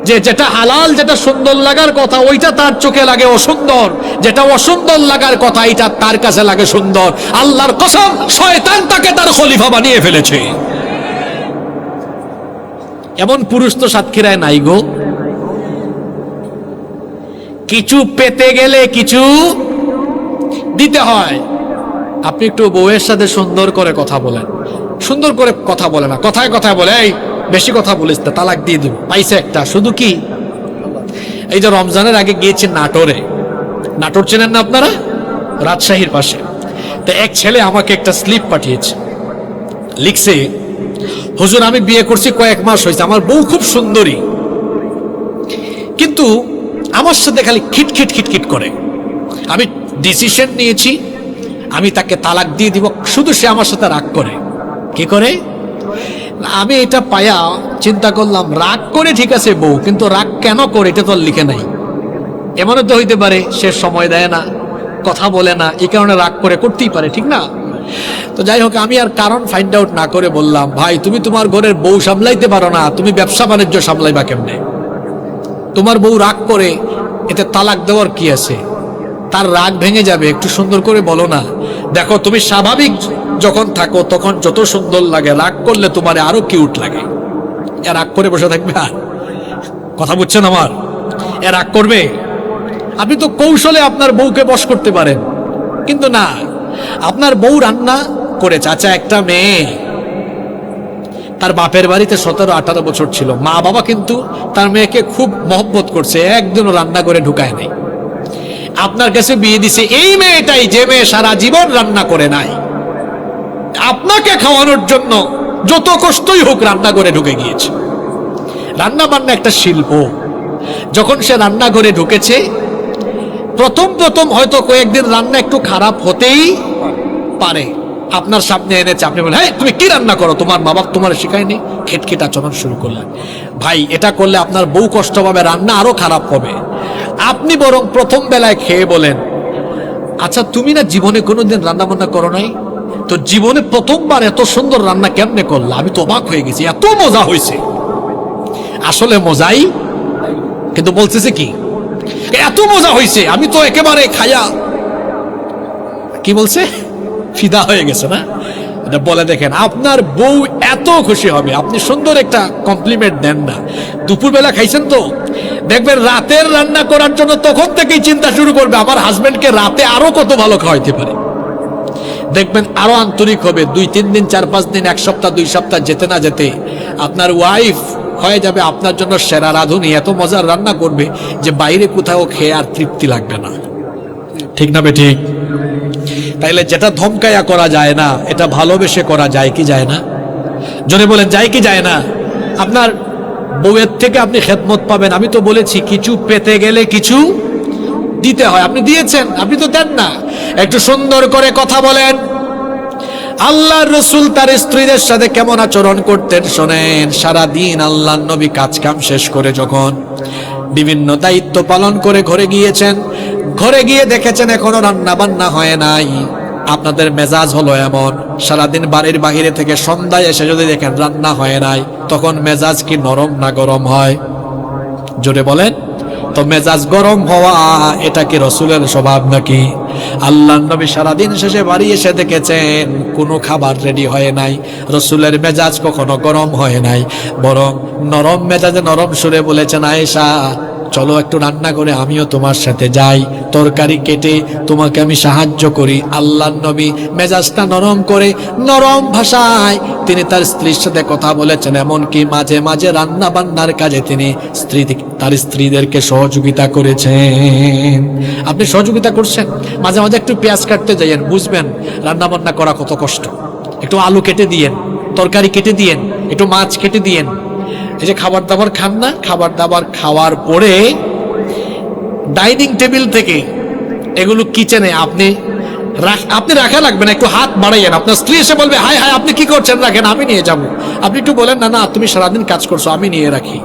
A: যে যেটা হালাল, যেটা সুন্দর লাগার কথা ওইটা তার চোখে লাগে অসুন্দর, যেটা অসুন্দর লাগার কথা এটা তার কাছে লাগে সুন্দর। আল্লাহর কসম, শয়তান তাকে তার খলিফা বানিয়ে ফেলেছে। এমন পুরুষ তো সাতক্ষীরায় নাই গো। কিছু পেতে গেলে কিছু দিতে হয়। আপনি একটু বউয়ের সাথে সুন্দর করে কথা বলেন, সুন্দর করে কথা বলে না, কথায় কথায় বলে এই
B: বেশি কথা বলিস না, তালাক দিয়ে দিব। পাইছে একটা, শুধু কি এই যে রমজানের আগে গিয়েছে নাটোরে, নাটোর চেনেন না আপনারা, রাজশাহীর পাশে। তো এক ছেলে আমাকে একটা স্লিপ পাঠিয়েছে, লিখছে, হুজুর আমি বিয়ে করছি কয়েক মাস হয়েছে, আমার বউ খুব সুন্দরী, কিন্তু আমার সাথে খালি খিটখিট খিটখিট করে। আমি ডিসিশন নিয়েছি আমি তাকে তালাক দিয়ে দিব, শুধু সে আমার সাথে রাগ করে। কি করে? আমি এটা পায়া চিন্তা করলাম, রাগ করে ঠিক আছে বউ, কিন্তু রাগ কেন করে এটা তো লিখে নাই। এমনও তো হইতে পারে সে সময় দেয় না, কথা বলে না, এই কারণে রাগ করে, করতেই পারে, ঠিক না? তো যাই হোক, আমি আর কারণ ফাইন্ড আউট না করে বললাম, ভাই তুমি তোমার ঘরের বউ সামলাইতে পারো না, তুমি ব্যবসা বাণিজ্য সামলাইবা কেমনে? তোমার বউ রাগ করে, এতে তালাক দেওয়ার কি আছে? তার রাগ ভেঙে যাবে, একটু সুন্দর করে বলো না। দেখো তুমি স্বাভাবিক যখন থাকো তখন যত সুন্দর লাগে, রাগ করলে তোমার আরো কিউট লাগে। এ রাগ করে বসে থাকবে? আর কথা বুঝছেন আমার? এ রাগ করবে? আপনি তো কৌশলে আপনার বউকে বশ করতে পারেন, কিন্তু না, আপনার বউ রান্না করে, চাচা একটা মেয়ে তার বাপের বাড়িতে 17-18 বছর ছিল, মা বাবা কিন্তু তার মেয়েকে খুব মহব্বত করছে, একদিনও রান্না করে ঢুকায় নাই। আপনার কাছে বিয়ে দিছে এই মেয়েটাই, যে মেয়ে সারা জীবন রান্না করে নাই, আপনাকে খাওয়ানোর জন্য যত কষ্টই হোক রান্না করে ঢুকে গিয়েছে। রান্না বান্না একটা শিল্প। যখন সে রান্না করে ঢুকেছে, প্রথম প্রথম হয়তো কয়েকদিন রান্না একটু খারাপ হতেই পারে, আপনার সামনে এনেছে, আপনি বলেন, হ্যাঁ তুমি কি রান্না করো, তোমার মা বাপ তোমার শেখায়নি, খেটখেট আচরণ শুরু করলেন। ভাই এটা করলে আপনার বউ কষ্ট পাবে, রান্না আরো খারাপ হবে। আপনি বরং প্রথম বেলায় খেয়ে বলেন, আচ্ছা তুমি না জীবনে কোনোদিন রান্না বান্না করো নাই, তো জীবনে প্রথমবার এত সুন্দর রান্না কেমনে করলা, আমি তো অবাক হয়ে গেছি, এত মজা হয়েছে। আসলে মজাই, কিন্তু বলতেছে কি, এত মজা হয়েছে, আমি তো একেবারে খায়া, কি বলছে, ফিদা হয়ে গেছে না? এটা বলে দেখেন, আপনার বউ এত খুশি হবে, আপনি সুন্দর একটা কমপ্লিমেন্ট দেন না। দুপুরবেলা খাইছেন তো, দেখবেন রাতের রান্না করার জন্য তখন থেকেই চিন্তা শুরু করবে, আমার হাজবেন্ডকে রাতে আরো কত ভালো খাওয়াইতে পারে। দেখবেন আরো আন্তরিক হবে। 2-3 দিন, 4-5 দিন, 1 সপ্তাহ, 2 সপ্তাহ যেতে না যেতে আপনার ওয়াইফ হয়ে যাবে আপনার জন্য সেরা রাঁধুনি, এত মজার রান্না করবে যে বাইরে কোথাও খেয়ে আর তৃপ্তি লাগবে না। ঠিক না বেঠিক? তাইলে যেটা ধমকায়া করা যায় না, এটা ভালোবেসে করা যায় কি যায় না? জনে বলেন, যায় কি যায় না? আপনার বউয়ের থেকে আপনি খেদমত পাবেন। আমি তো বলেছি, কিছু পেতে গেলে কিছু দিতে হয়। আপনি দিয়েছেন? আপনি তো দেন না। একটু সুন্দর করে কথা বলেন। আল্লাহর রাসূল তার স্ত্রীদের সাথে কেমন আচরণ করতেন শোনেন। সারাদিন আল্লাহর নবী কাজ কাম শেষ করে যখন বিভিন্ন দায়িত্ব পালন করে ঘরে গিয়েছেন, ঘরে গিয়ে দেখেছেন এখনো রান্না বান্না হয় নাই। আপনাদের মেজাজ হলো এমন, সারাদিন বাড়ির বাহিরে থেকে সন্ধ্যায় এসে যদি দেখেন রান্না হয় নাই, তখন মেজাজ কি নরম না গরম হয়? জোরে বলেন তো। মেজাজ গরম হওয়া এটা কি রাসূলের স্বভাব নাকি? আল্লাহর নবী সারাদিন শেষে বাড়ি এসে দেখেছেন কোনো খাবার রেডি হয় নাই। রাসূলের মেজাজ কখনো গরম হয় নাই, বরং নরম মেজাজে নরম সুরে বলেছেন, আয়েশা চলো একটু রান্না করে আমিও তোমার সাথে যাই, তরকারি কেটে তোমাকে আমি সাহায্য করি। আল্লাহর নবী মেজাজটা নরম করে নরম ভাষায় তিনি তার স্ত্রীর সাথে কথা বলেছেন। এমনকি মাঝে মাঝে রান্না বান্নার কাজে তিনি তার স্ত্রীদেরকে সহযোগিতা করেছেন। আপনি সহযোগিতা করছেন? মাঝে মাঝে একটু পেঁয়াজ কাটতে যাইয়েন, বুঝবেন রান্না বান্না করা কত কষ্ট। একটু আলু কেটে দিয়েন, তরকারি কেটে দিয়েন, একটু মাছ কেটে দিয়েন। এই যে খাবার দাবার খান না, খাবার দাবার খাওয়ার পরে ডাইনিং টেবিল থেকে এগুলো কিচেনে আপনি রাখা লাগবে না, একটু হাত বাড়াইয়েন। আপনার স্ত্রী এসে বলবে, হাই হাই আপনি কি করছেন, রাখেন আমি নিয়ে যাব। আপনি একটু বলেন, না না তুমি সারাদিন কাজ করছো, আমি নিয়ে রাখি।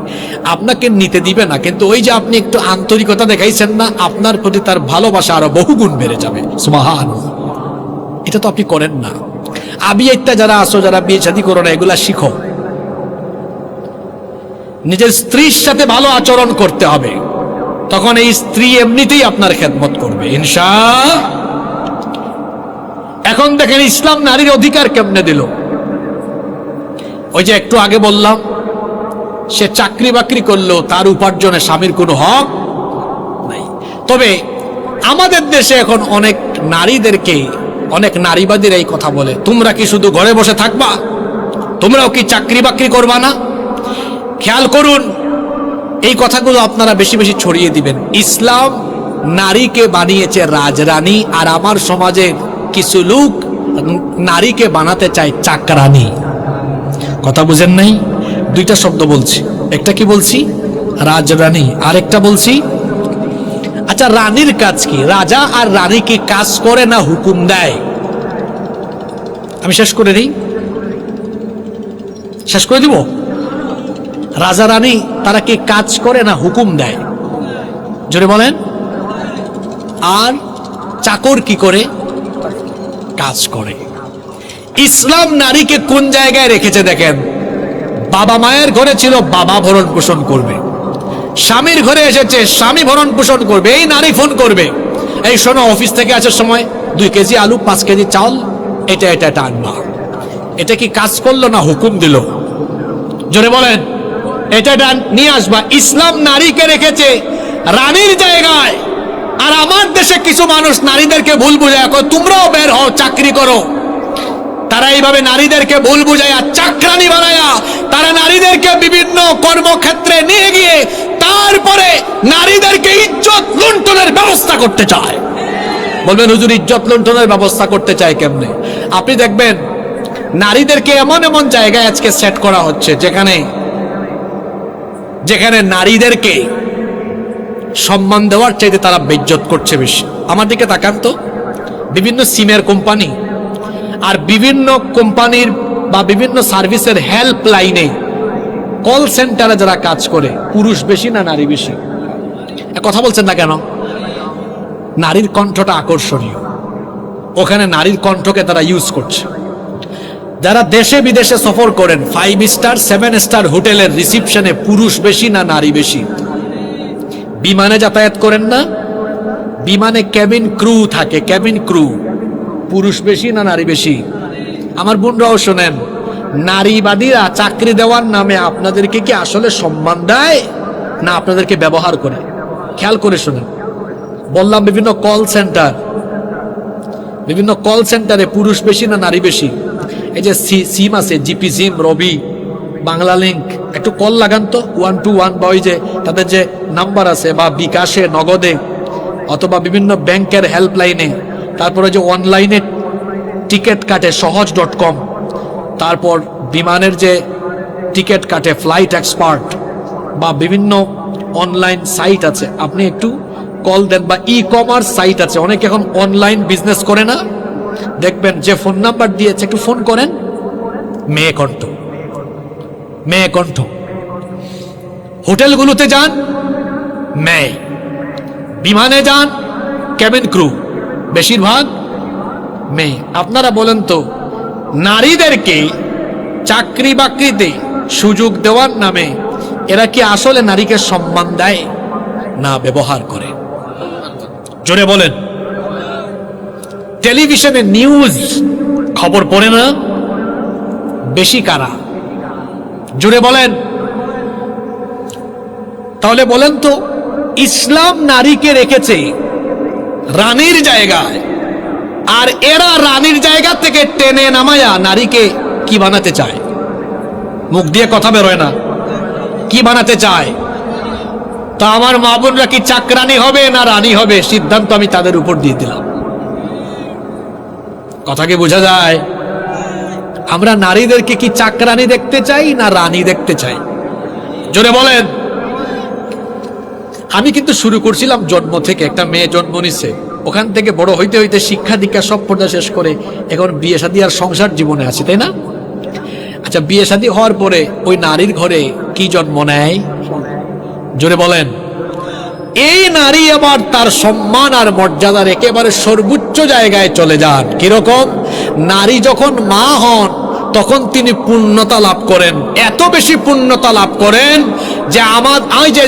B: আপনাকে নিতে দিবে না, কিন্তু ওই যে আপনি একটু আন্তরিকতা দেখাইছেন না, আপনার প্রতি তার ভালোবাসা আরো বহুগুণ বেড়ে যাবে। সুবহানাল্লাহ। এটা তো আপনি করেন না। আবিয়াইত্যা যারা আসো, যারা বিয়ে শাদী করো না, এগুলা শিখো। নিজের স্ত্রীর সাথে ভালো আচরণ করতে হবে, তখন এই স্ত্রী এমনিতেই আপনার খেদমত করবে ইনশাআল্লাহ। এখন দেখেন ইসলাম নারীর অধিকার কেমনে দিল। ওই যে একটু আগে বললাম, সে চাকরি বাকরি করলেও তার উপার্জনে স্বামীর কোনো হক নাই। তবে আমাদের দেশে এখন অনেক নারীদেরকে, অনেক নারীবাদীরা এই কথা বলে, তোমরা কি শুধু ঘরে বসে থাকবা? তোমরাও কি চাকরি বাকরি করবা না? খেয়াল করুন, এই কথাগুলো আপনারা বেশি বেশি ছড়িয়ে দিবেন। ইসলাম নারীকে বানিয়েছে রাজরানী, আর আমার সমাজের কিছু লোক নারীকে বানাতে চায় চাকরানী। কথা বুঝেন নাই? দুইটা শব্দ বলছি, একটা কি বলছি? রাজরানী, আরেকটা বলছি। আচ্ছা, রানীর কাজ কি? রাজা আর রানী কি কাজ করে না হুকুম দেয়? আমি শেষ করে দিই, শেষ করে দিব। রাজা রানী তারা কি কাজ করে না হুকুম দেয়? জোরে বলেন। আর চাকর কি করে? কাজ করে। ইসলাম নারীকে কোন জায়গায় রেখেছে দেখেন। বাবা মায়ের ঘরে ছিল, বাবা ভরণ পোষণ করবে। স্বামীর ঘরে এসেছে, স্বামী ভরণ পোষণ করবে। এই নারী ফোন করবে, এই শোনো, অফিস থেকে আসার সময় 2 কেজি আলু, 5 কেজি চাউল, এটা এটা এটা আনবা। এটা কি কাজ করলো না হুকুম দিল? জোরে বলেন। এটা এটা নিয়ে আসবা। ইসলাম নারীকে রেখেছে রানীর জায়গায়। আর আমার দেশে কিছু মানুষ নারীদেরকে ভুল বুঝায়, তোমরাও বের হও, চাকরি করো। তারা এইভাবে নারীদেরকে ভুল বুঝাইয়া চাকরানি বানায়া তারা নারীদেরকে বিভিন্ন কর্মক্ষেত্রে নিয়ে গিয়ে তারপরে নারীদেরকে ইজ্জত লুণ্ঠনের ব্যবস্থা করতে চায়। বলবেন হুজুর, ইজ্জত লুণ্ঠনের ব্যবস্থা করতে চায় কেমনে? আপনি দেখবেন নারীদেরকে এমন এমন জায়গায় আজকে সেট করা হচ্ছে যেখানে নারীদেরকে সম্মান দেওয়ার চাইতে তারা বেইজ্জত করছে বেশি। আমার দিকে তাকান তো, বিভিন্ন সিমের কোম্পানি আর বিভিন্ন কোম্পানির বা বিভিন্ন সার্ভিসের হেল্প লাইনে, কল সেন্টারে যারা কাজ করে, পুরুষ বেশি না নারী বেশি? কথা বলছেন না কেন? নারীর কণ্ঠটা আকর্ষণীয়, ওখানে নারীর কণ্ঠকে তারা ইউজ করছে। যারা দেশে বিদেশে সফর করেন, 5 স্টার 7 স্টার হোটেলের রিসিপশনে পুরুষ বেশি না নারী বেশি? বিমানে যাতায়াত করেন না, বিমানে ক্যাবিন ক্রু থাকে, ক্যাবিন ক্রু, পুরুষ বেশি না নারী বেশি? আমার বোনরাও শোনেন, নারীবাদীরা চাকরি দেওয়ার নামে আপনাদেরকে কি আসলে সম্মান দেয় না আপনাদেরকে ব্যবহার করে? খেয়াল করে শোনেন। বললাম বিভিন্ন কল সেন্টারে পুরুষ বেশি না নারী বেশি? এই যে সিম আছে, জিপি সিম, রবি, বাংলা লিঙ্ক, একটু কল লাগান তো 121, বা ওই যে তাদের যে নাম্বার আছে, বা বিকাশে, নগদে, অথবা বিভিন্ন ব্যাংকের হেল্পলাইনে, তারপরে যে অনলাইনে টিকিট কাটে সহজ.com, তারপর বিমানের যে টিকিট কাটে ফ্লাইট এক্সপার্ট, বা বিভিন্ন অনলাইন সাইট আছে, আপনি একটু কল দেন। বা ই কমার্স সাইট আছে, অনেকে এখন অনলাইন বিজনেস করে না, দেখবেন যে ফোন নাম্বার দিয়েছে একটু ফোন করেন, মেয়ে কণ্ঠ। হোটেলগুলোতে যান, মেয়ে। বিমানে যান, ক্যাবিন ক্রু, বেশিরভাগ মেয়ে। আপনারা বলেন তো, নারীদেরকে চাকরি বাকরিতে সুযোগ দেওয়ার নামে এরা কি আসলে নারীকে সম্মান দেয় না ব্যবহার করে? জোরে বলেন। টেলিভিশনে নিউজ খবর পড়ে না বেশি কারা? জোরে বলেন। তাহলে বলেন তো, ইসলাম নারীকে রেখেছে রানীর জায়গায়, আর এরা রানীর জায়গা থেকে টেনে নামায়া নারীকে কি বানাতে চায়? মুখ দিয়ে কথা বেরোয় না, কি বানাতে চায়? তা আমার মা বোনরা কি চাকরানি হবে না রানী হবে? সিদ্ধান্ত আমি তাদের উপর দিয়ে দিলাম। কথা কি বোঝা যায়? আমরা নারীদেরকে কি চাকরানি দেখতে চাই না রানী দেখতে চাই? জোরে বলেন। আমি কিন্তু শুরু করছিলাম জন্ম থেকে, একটা মেয়ে জন্ম নিছে, ওখান থেকে বড় হইতে হইতে শিক্ষা দীক্ষা সব পর্দা শেষ করে এখন বিয়ে শাদী আর সংসার জীবনে আছে, তাই না? আচ্ছা, বিয়ে শাদী হওয়ার পরে ওই নারীর ঘরে কি জন্ম নেয়? জোরে বলেন। এই নারী আবার তার সম্মান আর মর্যাদার একেবারে সর্বোচ্চ জায়গায় চলে যান। কিরকম? নারী যখন মা হন তখন তিনি পূর্ণতা লাভ করেন, এত বেশি পূর্ণতা লাভ করেন যে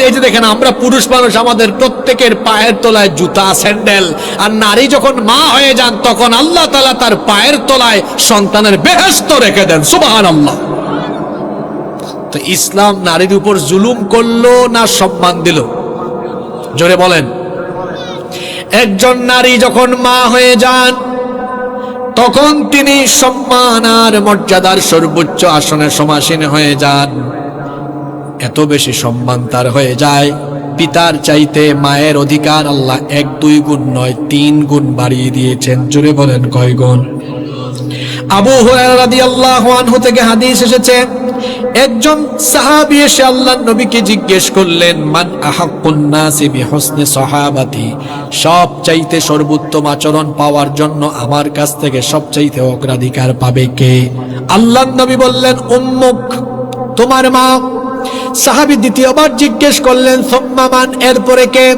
B: এই যে দেখেন, আমরা পুরুষ মানুষ, আমাদের প্রত্যেকের পায়ের তলায় জুতা, স্যান্ডেল, আর নারী যখন মা হয়ে যান তখন আল্লাহ তাআলা তার পায়ের তলায় সন্তানের বেহেশত রেখে দেন। সুবহানাল্লাহ। তো ইসলাম নারীর উপর জুলুম করলো না সম্মান দিল? জোরে বলেন। একজন নারী যখন মা হয়ে যান তখন তিনি সম্মান আর মর্যাদার সর্বোচ্চ আসনে সমাসীন হয়ে যান। এত বেশি সম্মান তার হয়ে যায়, পিতার চাইতে মায়ের অধিকার আল্লাহ 1-2 গুণ নয় 3 গুণ বাড়িয়ে দিয়েছেন। জোরে বলেন কয় গুণ? আবু হুরায়রা রাদিয়াল্লাহু আনহু থেকে হাদিস এসেছে, একজন সাহাবী এসে আল্লাহর নবীকে জিজ্ঞেস করলেন, মান আহাক্কুন নাসি বিহুসনি সাহাবাতি, সবচাইতে সর্বোত্তম আচরণ পাওয়ার জন্য আমার কাছ থেকে সবচাইতে অগ্রাধিকার পাবে কে? আল্লাহর নবী বললেন, উম্মুক, তোমার মা। সাহাবী দ্বিতীয়বার জিজ্ঞেস করলেন, সুম্মা মান, এরপরে কে?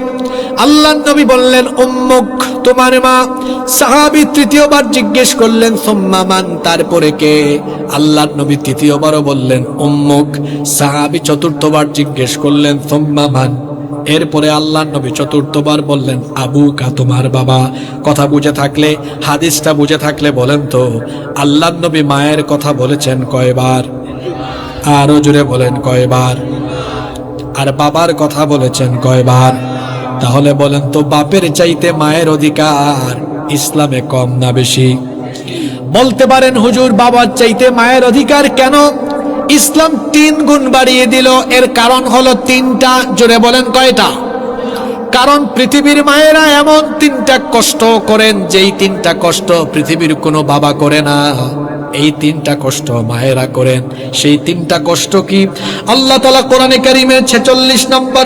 B: আল্লাহর নবী বললেন, উম্মুক, তোমার মা। সাহাবী তৃতীয়বার জিজ্ঞেস করলেন, সুম্মা মান, তারপরে কে? আল্লাহর নবী তৃতীয়বারও বললেন, উম্মুক। সাহাবী চতুর্থবার জিজ্ঞেস করলেন, সুম্মা মান। এরপরে আল্লাহর নবী চতুর্থবার বললেন, আবুকা, তোমার বাবা। কথা বুঝে থাকলে, হাদিসটা বুঝে থাকলে বলেন তো, আল্লাহর নবী মায়ের কথা বলেছেন কয়বার? আরো জোরে বলেন কয়বার? আর বাবার কথা বলেছেন কয়বার? তাহলে বলেন তো, বাপের চাইতে মায়ের অধিকার ইসলামে কম না বেশি? বলতে পারেন, হুজুর বাবার চাইতে মায়ের অধিকার কেন? ইসলাম 3 গুণ বাড়িয়ে দিল। এর কারণ হলো 3টা। জোরে বলেন কয়টা? কারণ পৃথিবীর মায়েরা এমন 3টা কষ্ট করেন, যেই 3টা কষ্ট পৃথিবীর কোনো বাবা করে না। এই 3টা কষ্ট মায়েরা করেন। সেই 3টা কষ্ট কি? আল্লাহ তাআলা কোরআনে কারীমের 46 নম্বর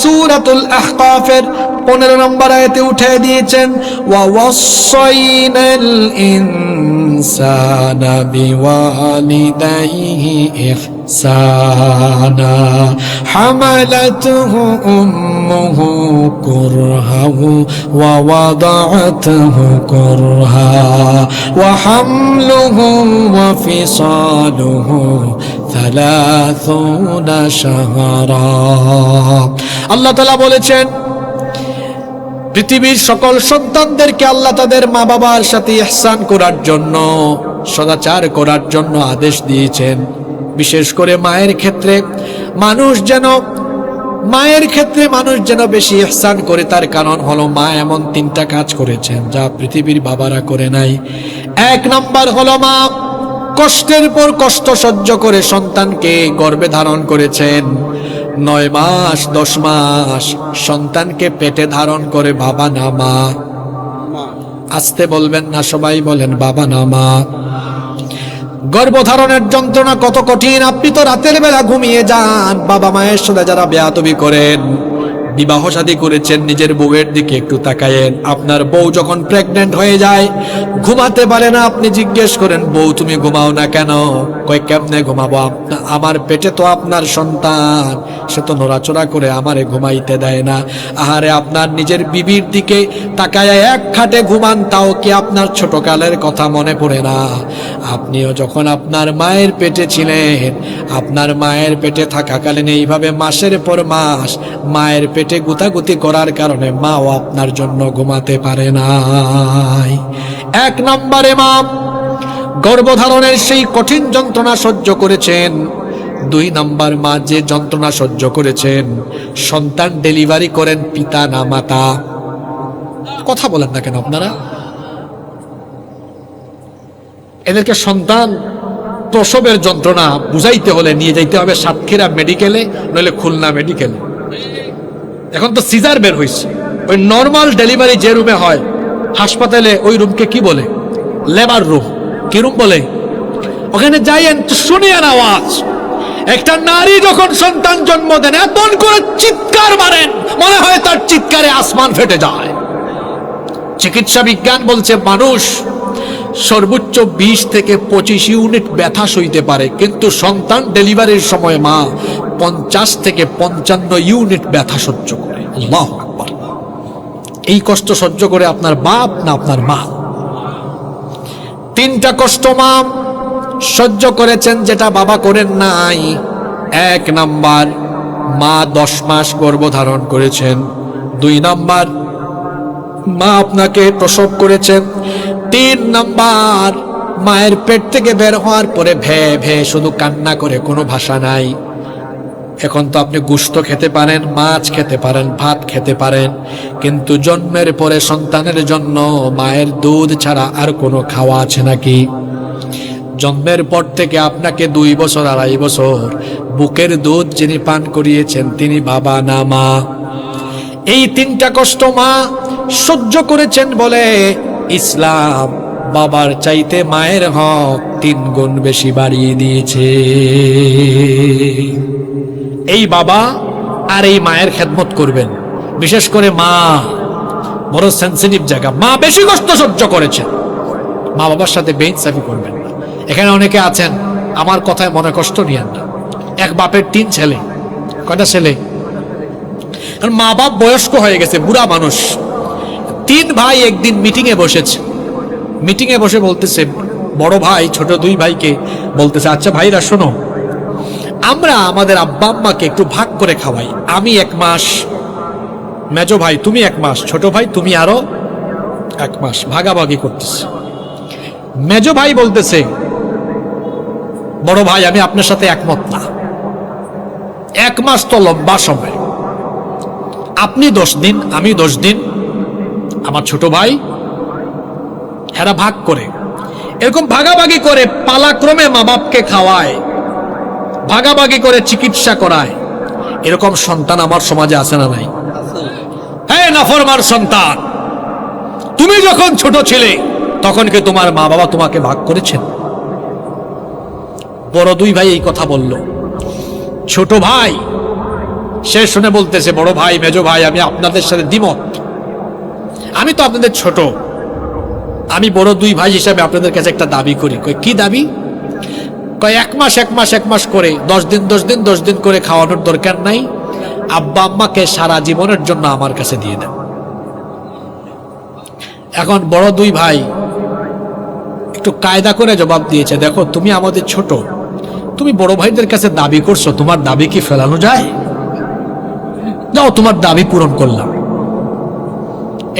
B: সূরাতুল আহকাফের 15 নম্বর আয়াতে উঠিয়ে দিয়েছেন, ওয়া ওয়াসাইনাল ইনসানা বিওয়ালিদাইহি ইহসানা হামালাতুহু উম্মুহু কুরহাহু ওয়া ওয়াদাআতুহু কুরহা ওয়া হামলুহু ওয়া ফিসালুহু 30 শাহরা। আল্লাহ তাআলা বলেছেন, পৃথিবীর সকল সন্তানদেরকে আল্লাহ তাদের মা বাবার সাথে ইহসান করার জন্য, সদাচার করার জন্য আদেশ দিয়েছেন। বিশেষ করে মায়ের ক্ষেত্রে মানুষ যেন বেশি ইহসান করে। তার কারণ হলো, মা এমন 3টা কাজ করেছেন যা পৃথিবীর বাবারা করে নাই। 1 নাম্বার হলো, মা কষ্টের পর কষ্ট সহ্য করে সন্তানকে গর্ভে ধারণ করেছেন। 9 মাস 10 মাস সন্তানকে পেটে ধারণ করে। বাবা না মা? আসতে বলবেন না, সবাই বলেন বাবা না মা? গর্ভধারণের যন্ত্রণা কত কঠিন। আপনি তো রাতের বেলা ঘুমিয়ে যান। বাবা মায়ের সাথে যারা বেয়াদবি করেন, বিবাহ শাদী করেছেন, নিজের বউয়ের দিকে একটু তাকায়েন। আপনার বউ যখন প্রেগনেন্ট হয়ে যায়, ঘুমাতে পারে না, আপনি জিজ্ঞেস করেন, বউ তুমি ঘুমাও না কেন? কয়, কেমনে ঘুমাবো, আমার পেটে তো আপনার সন্তান, সে তো নড়াচড়া করে আমারে ঘুমাইতে দেয় না। আহারে, আপনার নিজের বিবির দিকে তাকায় এক খাটে ঘুমান, তাও কি আপনার ছোটকালের কথা মনে পড়ে না? আপনিও যখন আপনার মায়ের পেটে ছিলেন, আপনার মায়ের পেটে থাকাকালীন এইভাবে মাসের পর মাস মায়ের পেটে গুতাগুতি করার কারণে মাও আপনার জন্য ঘুমাতে পারে নাই। 1 নম্বরে মা গর্ভধারণের সেই কঠিন যন্ত্রণা সহ্য করেছেন। 2 নম্বর, মা যে যন্ত্রণা সহ্য করেছেন, সন্তান ডেলিভারি করেন পিতা না মাতা? কথা বলেন না কেন আপনারা? এদেরকে সন্তান প্রসবের যন্ত্রণা বুঝাইতে হলে নিয়ে যাইতে হবে সাতক্ষীরা মেডিকেলে, নইলে খুলনা মেডিকেলে। এখন তো সিজার বের হয়েছে। ওই নর্মাল ডেলিভারি যে রুমে হয় হাসপাতালে, ওই রুমকে কি বলে? Labour room. কি রুম বলে? ওখানে যাইয়েন তো শুনিয়েন আওয়াজ। একটা নারী যখন সন্তান জন্ম দেন, এত করে চিৎকার মারেন, মনে হয় তার চিৎকারে আসমান ফেটে যায়। চিকিৎসা বিজ্ঞান বলছে, মানুষ সর্বোচ্চ 20 থেকে 25 ইউনিট ব্যথা সইতে পারে, কিন্তু সন্তান ডেলিভারির সময় মা 50 থেকে 55 ইউনিট ব্যথা সহ্য করে। আল্লাহু আকবার! এই কষ্ট সহ্য করে আপনার বাপ না আপনার মা? 3টা কষ্ট মা সহ্য করেছেন, যেটা বাবা করেন নাই। 1 নাম্বার, মা 10 মাস গর্ভধারণ করেছেন। 2 নাম্বার, মা আপনাকে প্রসব করেছেন। 3 নাম্বার, মায়ের পেট থেকে বের হওয়ার পরে ভে ভে শুধু কান্না করে, কোনো ভাষা নাই। এখন তো আপনি গোশত খেতে পারেন, মাছ খেতে পারেন, ভাত খেতে পারেন, কিন্তু জন্মের পরে সন্তানের জন্য মায়ের দুধ ছাড়া আর কোনো খাওয়া আছে নাকি? জন্মের পর থেকে আপনাকে 2 বছর 2.5 বছর বুকের দুধ যিনি পান করিয়েছেন তিনি বাবা না মা? এই 3টা কষ্ট মা সহ্য করেছেন বলে ইসলাম বাবার চাইতে মায়ের হক 3 গুণ বেশি বাড়িয়ে দিয়েছে। এই বাবা আর এই মায়ের খেদমত করবেন। বিশেষ করে মা বড় সেন্সিটিভ জায়গা, মা বেশি কষ্ট সহ্য করেছেন, মা বাবার সাথে বেইনসাফি করবেন না। এখানে অনেকে আছেন আমার কথায় মনে কষ্ট নিয়েন না। এক বাপের 3 ছেলে। কয়টা ছেলে? কারণ মা বাপ বয়স্ক হয়ে গেছে, বুড়া মানুষ। 3 ভাই একদিন মিটিংয়ে বসেছে। মিটিংয়ে বসে বলতেছে, বড় ভাই ছোট 2 ভাইকে বলতেছে, আচ্ছা ভাইরা শোনো, আমরা আমাদের আব্বা আম্মাকে একটু ভাগ করে খাওয়াই। আমি 1 মাস, মেজো ভাই তুমি 1 মাস, ছোট ভাই তুমি আরো 1 মাস, ভাগাভাগি করতেছে। মেজো ভাই বলতেছে, বড় ভাই আমি আপনার সাথে একমত না। 1 মাস তো লম্বা সময়, আপনি 10 দিন আমি 10 দিন, আমার ছোট ভাই, হেরা ভাগ করে এরকম ভাগাভাগি করে পালাক্রমে মা বাপকে খাওয়ায়, ভাগাভাগি করে চিকিৎসা করায়। এরকম সন্তান আমার সমাজে আছে না নাই? হ্যাঁ, নাফরমান সন্তান। তুমি যখন ছোট ছিলে তখন কি তোমার মা বাবা তোমাকে ভাগ করেছেন? বড় 2 ভাই এই কথা বলল। ছোট ভাই সে শুনে বলতেছে, বড় ভাই মেজো ভাই আমি আপনাদের সাথে দ্বিমত। আমি তো আপনাদের ছোট, আমি বড় 2 ভাই হিসাবে আপনাদের কাছে একটা দাবি করি। কি দাবি? 1 মাস 1 মাস 1 মাস করে 10 দিন 10 দিন 10 দিন করে খাওয়ানোর দরকার নাই, আব্বা আম্মাকে সারা জীবনের জন্য আমার কাছে দিয়ে দেন। এখন বড় 2 ভাই একটু কায়দা করে জবাব দিয়েছে, দেখো তুমি আমাদের ছোট, তুমি বড় ভাইদের কাছে দাবি করছো, তোমার দাবি কি ফেলানো যায়? যাও তোমার দাবি পূরণ করলাম।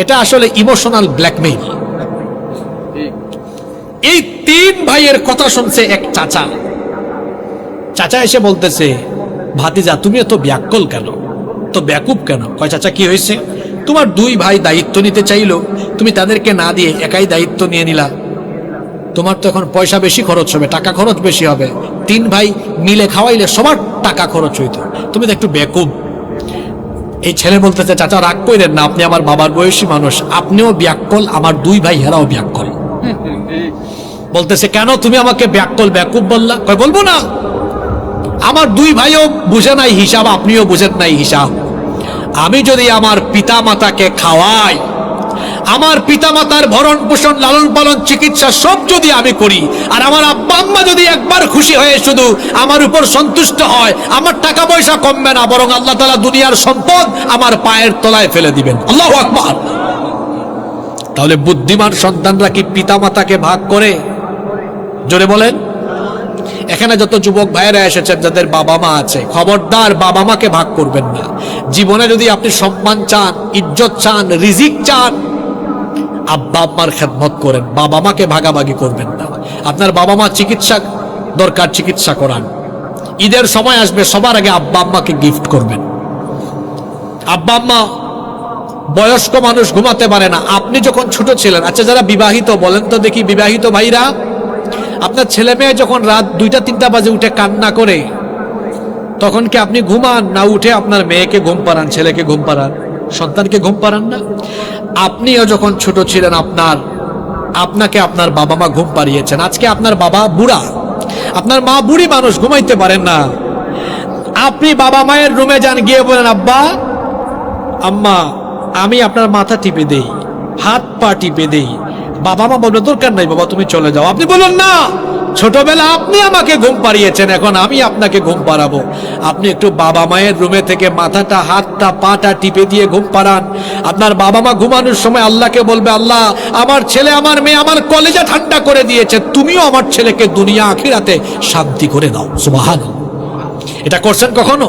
B: এটা আসলে ইমোশনাল ব্ল্যাকমেইল। এই 3 ভাইয়ের কথা শুনছে এক চাচা। চাচা এসে বলতেছে, ভাতিজা তুমি এত ব্যাকুল কেন, তো ব্যাকুব কেন? কয় চাচা কি হয়েছে? তোমার 2 ভাই দায়িত্ব নিতে চাইলো, তুমি তাদেরকে না দিয়ে একাই দায়িত্ব নিয়ে নিলা। তোমার তো এখন পয়সা বেশি খরচ হবে, টাকা খরচ বেশি হবে। 3 ভাই মিলে খাওয়াইলে সবার টাকা খরচ হইতো, তুমি তো একটু ব্যাকুব। এই ছেলে বলতেছে, চাচা রাগ কইরেন না, আপনি আমার বাবার বয়সী মানুষ, আপনিও ব্যাকুল, আমার 2 ভাই হেরাও ব্যাকুল। বলতেছে, কেন তুমি আমাকে ব্যাকুল ব্যাকুব বললা? কয় বলবো না, আমার 2 ভাইও বুঝে নাই হিসাব, আপনিও বুঝেন নাই হিসাব। আমি যদি আমার পিতা মাতাকে খাওয়াই, আমার পিতা মাতার ভরণ পোষণ লালন পালন চিকিৎসা সব যদি আমি করি, আর আমার আব্বা আম্মা যদি একবার খুশি হয়ে শুধু আমার উপর সন্তুষ্ট হয়, আমার টাকা পয়সা কমবে না, বরং আল্লাহ তাআলা দুনিয়ার সম্পদ আমার পায়ের তলায় ফেলে দিবেন। আল্লাহু আকবার। তাহলে বুদ্ধিমান সন্তানরা কি পিতা মাতাকে ভাগ করে? জোরে বলেন। এখানে যত যুবক ভাইয়েরা এসেছেন যাদের বাবা মা আছে, খবরদার বাবা মাকে ভাগ করবেন না। জীবনে যদি আপনি সম্মান চান, ইজ্জত চান, রিজিক চান, আব্বা আম্মার খেদমত করেন, বাবা মাকে ভাগাভাগি করবেন না। আপনার বাবা মা চিকিৎসা দরকার, চিকিৎসা করান। ঈদের সময় আসবে, সবার আগে আব্বা আম্মাকে গিফট করবেন। আব্বা আম্মা বয়স্ক মানুষ, ঘুমাতে পারে না। আপনি যখন ছোট ছিলেন, আচ্ছা যারা বিবাহিত বলেন তো দেখি, বিবাহিত ভাইরা, আপনার ছেলে মেয়ে যখন রাত 2টা-3টা বাজে উঠে কান্না করে, তখন কি আপনি ঘুমান না উঠে আপনার মেয়েকে ঘুম পাড়ান, ছেলেকে ঘুম পাড়ান, সন্তানকে ঘুম পাড়ান না? আপনিও যখন ছোট ছিলেন আপনাকে আপনার বাবা মা ঘুম পাড়িয়েছেন। আজকে আপনার বাবা বুড়া, আপনার মা বুড়ি মানুষ, ঘুমাইতে পারেন না। আপনি বাবা মায়ের রুমে যান, গিয়ে বলেন, আব্বা আম্মা আমি আপনার মাথা টিপে দেই, হাত পা টিপে দেই। বাবা মা বলবে, দরকার নাই বাবা তুমি চলে যাও। আপনি বলুন, না, ছোটবেলা আপনি আমাকে ঘুম পাড়িয়েছেন, এখন আমি আপনাকে ঘুম পাড়াবো। আপনি একটু বাবা মায়ের রুমে থেকে মাথাটা, হাতটা, পাটা টিপে দিয়ে ঘুম পাড়ান। আপনার বাবা মা ঘুমানোর সময় আল্লাহকে বলবে, আল্লাহ আমার ছেলে আমার মেয়ে আমার কলেজা ঠান্ডা করে দিয়েছে, তুমিও আমার ছেলেকে দুনিয়া আখিরাতে শান্তি করে দাও। সুবহানাল্লাহ। এটা করছেন কখনো?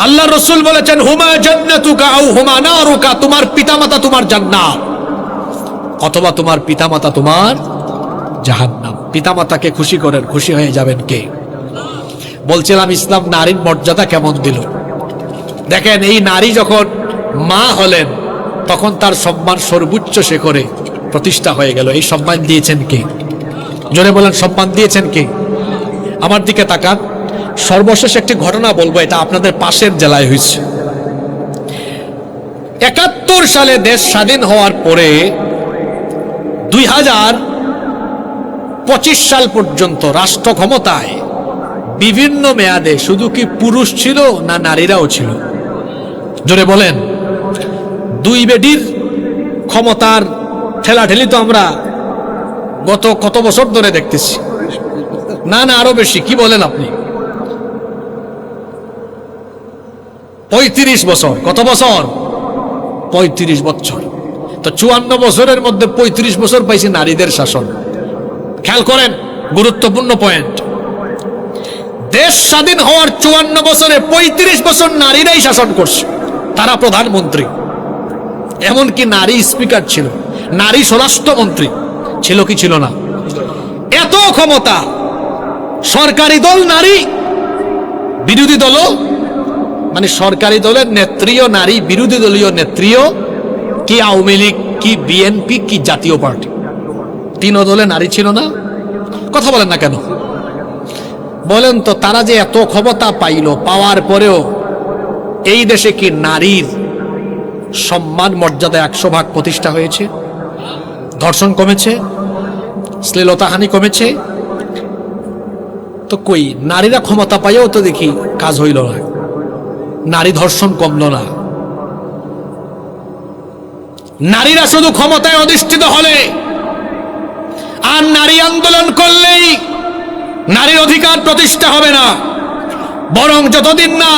B: আল্লাহ রসুল বলেছেন, হুমা জান্নাতুকা আও হুমা নারুকা, তোমার পিতামাতা তোমার জান্নাত, অথবা তোমার পিতামাতা তোমার জাহান্নাম। পিতামাতাকে খুশি করেন, খুশি হয়ে যাবেন কে? বলছিলাম ইসলাম নারীর মর্যাদা কেমন দিল। দেখেন, এই নারী যখন মা হলেন তখন তার সম্মান সর্বোচ্চ শিখরে প্রতিষ্ঠা হয়ে গেল। এই সম্মান দিয়েছেন কে? জোরে বলেন, সম্মান দিয়েছেন কে? আমার দিকে তাকান। সর্বশেষ একটি ঘটনা বলবো, এটা আপনাদের পাশের জেলায় হয়েছে। 71 সালে দেশ স্বাধীন হওয়ার পরে 2025 সাল পর্যন্ত রাষ্ট্র ক্ষমতায় বিভিন্ন মেয়াদে শুধু কি পুরুষ ছিল না নারীরাও ছিল? জোরে বলেন। দুই বেডির ক্ষমতার ঠেলাঠেলি তো আমরা গত কত বছর ধরে দেখতেছি, না না আরো বেশি। কি বলেন আপনি? 35 বছর। কত বছর? 35 বছর। তো 54 বছরের মধ্যে 35 বছর পাইছে নারীদের শাসন। খেয়াল করেন, গুরুত্বপূর্ণ পয়েন্ট। দেশ স্বাধীন হওয়ার 54 বছরে 35 বছর নারীরাই শাসন করছে, তারা প্রধানমন্ত্রী। এমনকি নারী স্পিকার ছিল, নারী স্বরাষ্ট্রমন্ত্রী ছিল কি ছিল না? এত ক্ষমতা। সরকারি দল নারী, বিরোধী দলও, মানে সরকারি দলের নেত্রীও নারী, বিরোধী দলীয় নেত্রীও, কি আওয়ামী লীগ, কি বিএনপি, কি জাতীয় পার্টি, তিন দলে নারী ছিল না? কথা বলেন না কেন? বলেন তো, তারা যে এত ক্ষমতা পাইল, পাওয়ার পরেও এই দেশে কি নারীর সম্মান মর্যাদা 100 ভাগ প্রতিষ্ঠা হয়েছে? ধর্ষণ কমেছে? শ্লীলতাহানি কমেছে? তো কই, নারীরা ক্ষমতা পাইও তো দেখি কাজ হইল না, নারী ধর্ষণ কমল না। নারীরা শুধু ক্ষমতায় অধিষ্ঠিত হলে আর নারী আন্দোলন করলেই নারীর অধিকার প্রতিষ্ঠা হবে না, বরং যতদিন না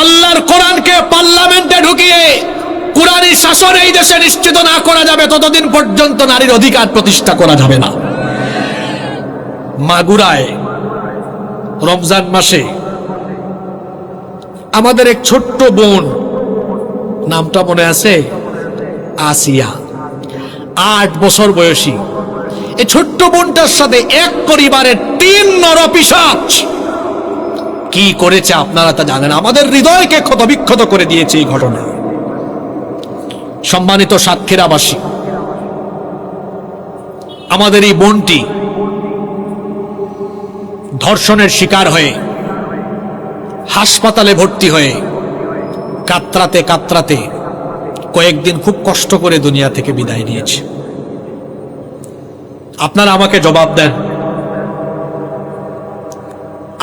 B: আল্লাহর কোরআনকে পার্লামেন্টে ঢুকিয়ে কোরআনী শাসন এই দেশে নিশ্চিত না করা যাবে, ততদিন পর্যন্ত নারীর অধিকার প্রতিষ্ঠা করা যাবে না। মাগুরায় রমজান মাসে আমাদের এক ছোট্ট বোন, নামটা মনে আছে? আসিয়া, 8 বছর বয়সী। এই ছোট্ট বোনটার সাথে এক পরিবারের 3 নরপিশাচ কি করেছে আপনারা তা জানেন। আমাদের হৃদয়কে ক্ষতবিক্ষত করে দিয়েছে এই ঘটনা। সম্মানিত সাতক্ষীরাবাসী, আমাদের এই বোনটি ধর্ষণের শিকার হয়ে হাসপাতালে ভর্তি হয়ে কাতরাতে কাতরাতে কয়েকদিন খুব কষ্ট করে দুনিয়া থেকে বিদায় নিয়েছে। আপনারা আমাকে জবাব দেন,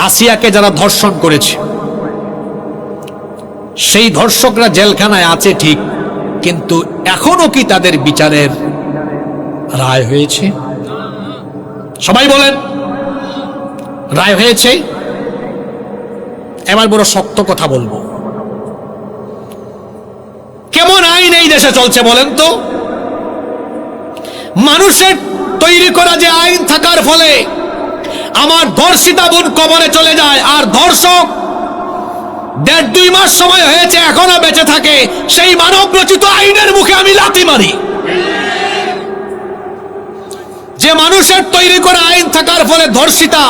B: আসিয়াকে যারা ধর্ষণ করেছে সেই ধর্ষকরা জেলখানায় আছে ঠিক, কিন্তু এখনো কি তাদের বিচারের রায় হয়েছে? সবাই বলেন, রায় হয়েছে? এবার বড় শক্ত কথা বলবো, কেমন আইন এই দেশে চলছে বলেন তো? মানুষের তৈরি করা যে আইন থাকার ফলে আমার ধর্ষিতা বোন কবরে চলে যায়, আর ধর্ষক 1.5-2 মাস সময় হয়েছে এখনো বেঁচে থাকে, সেই মানব রচিত আইনের মুখে আমি লাথি মারি। যে মানুষের তৈরি করা আইন থাকার ফলে ধর্ষিতা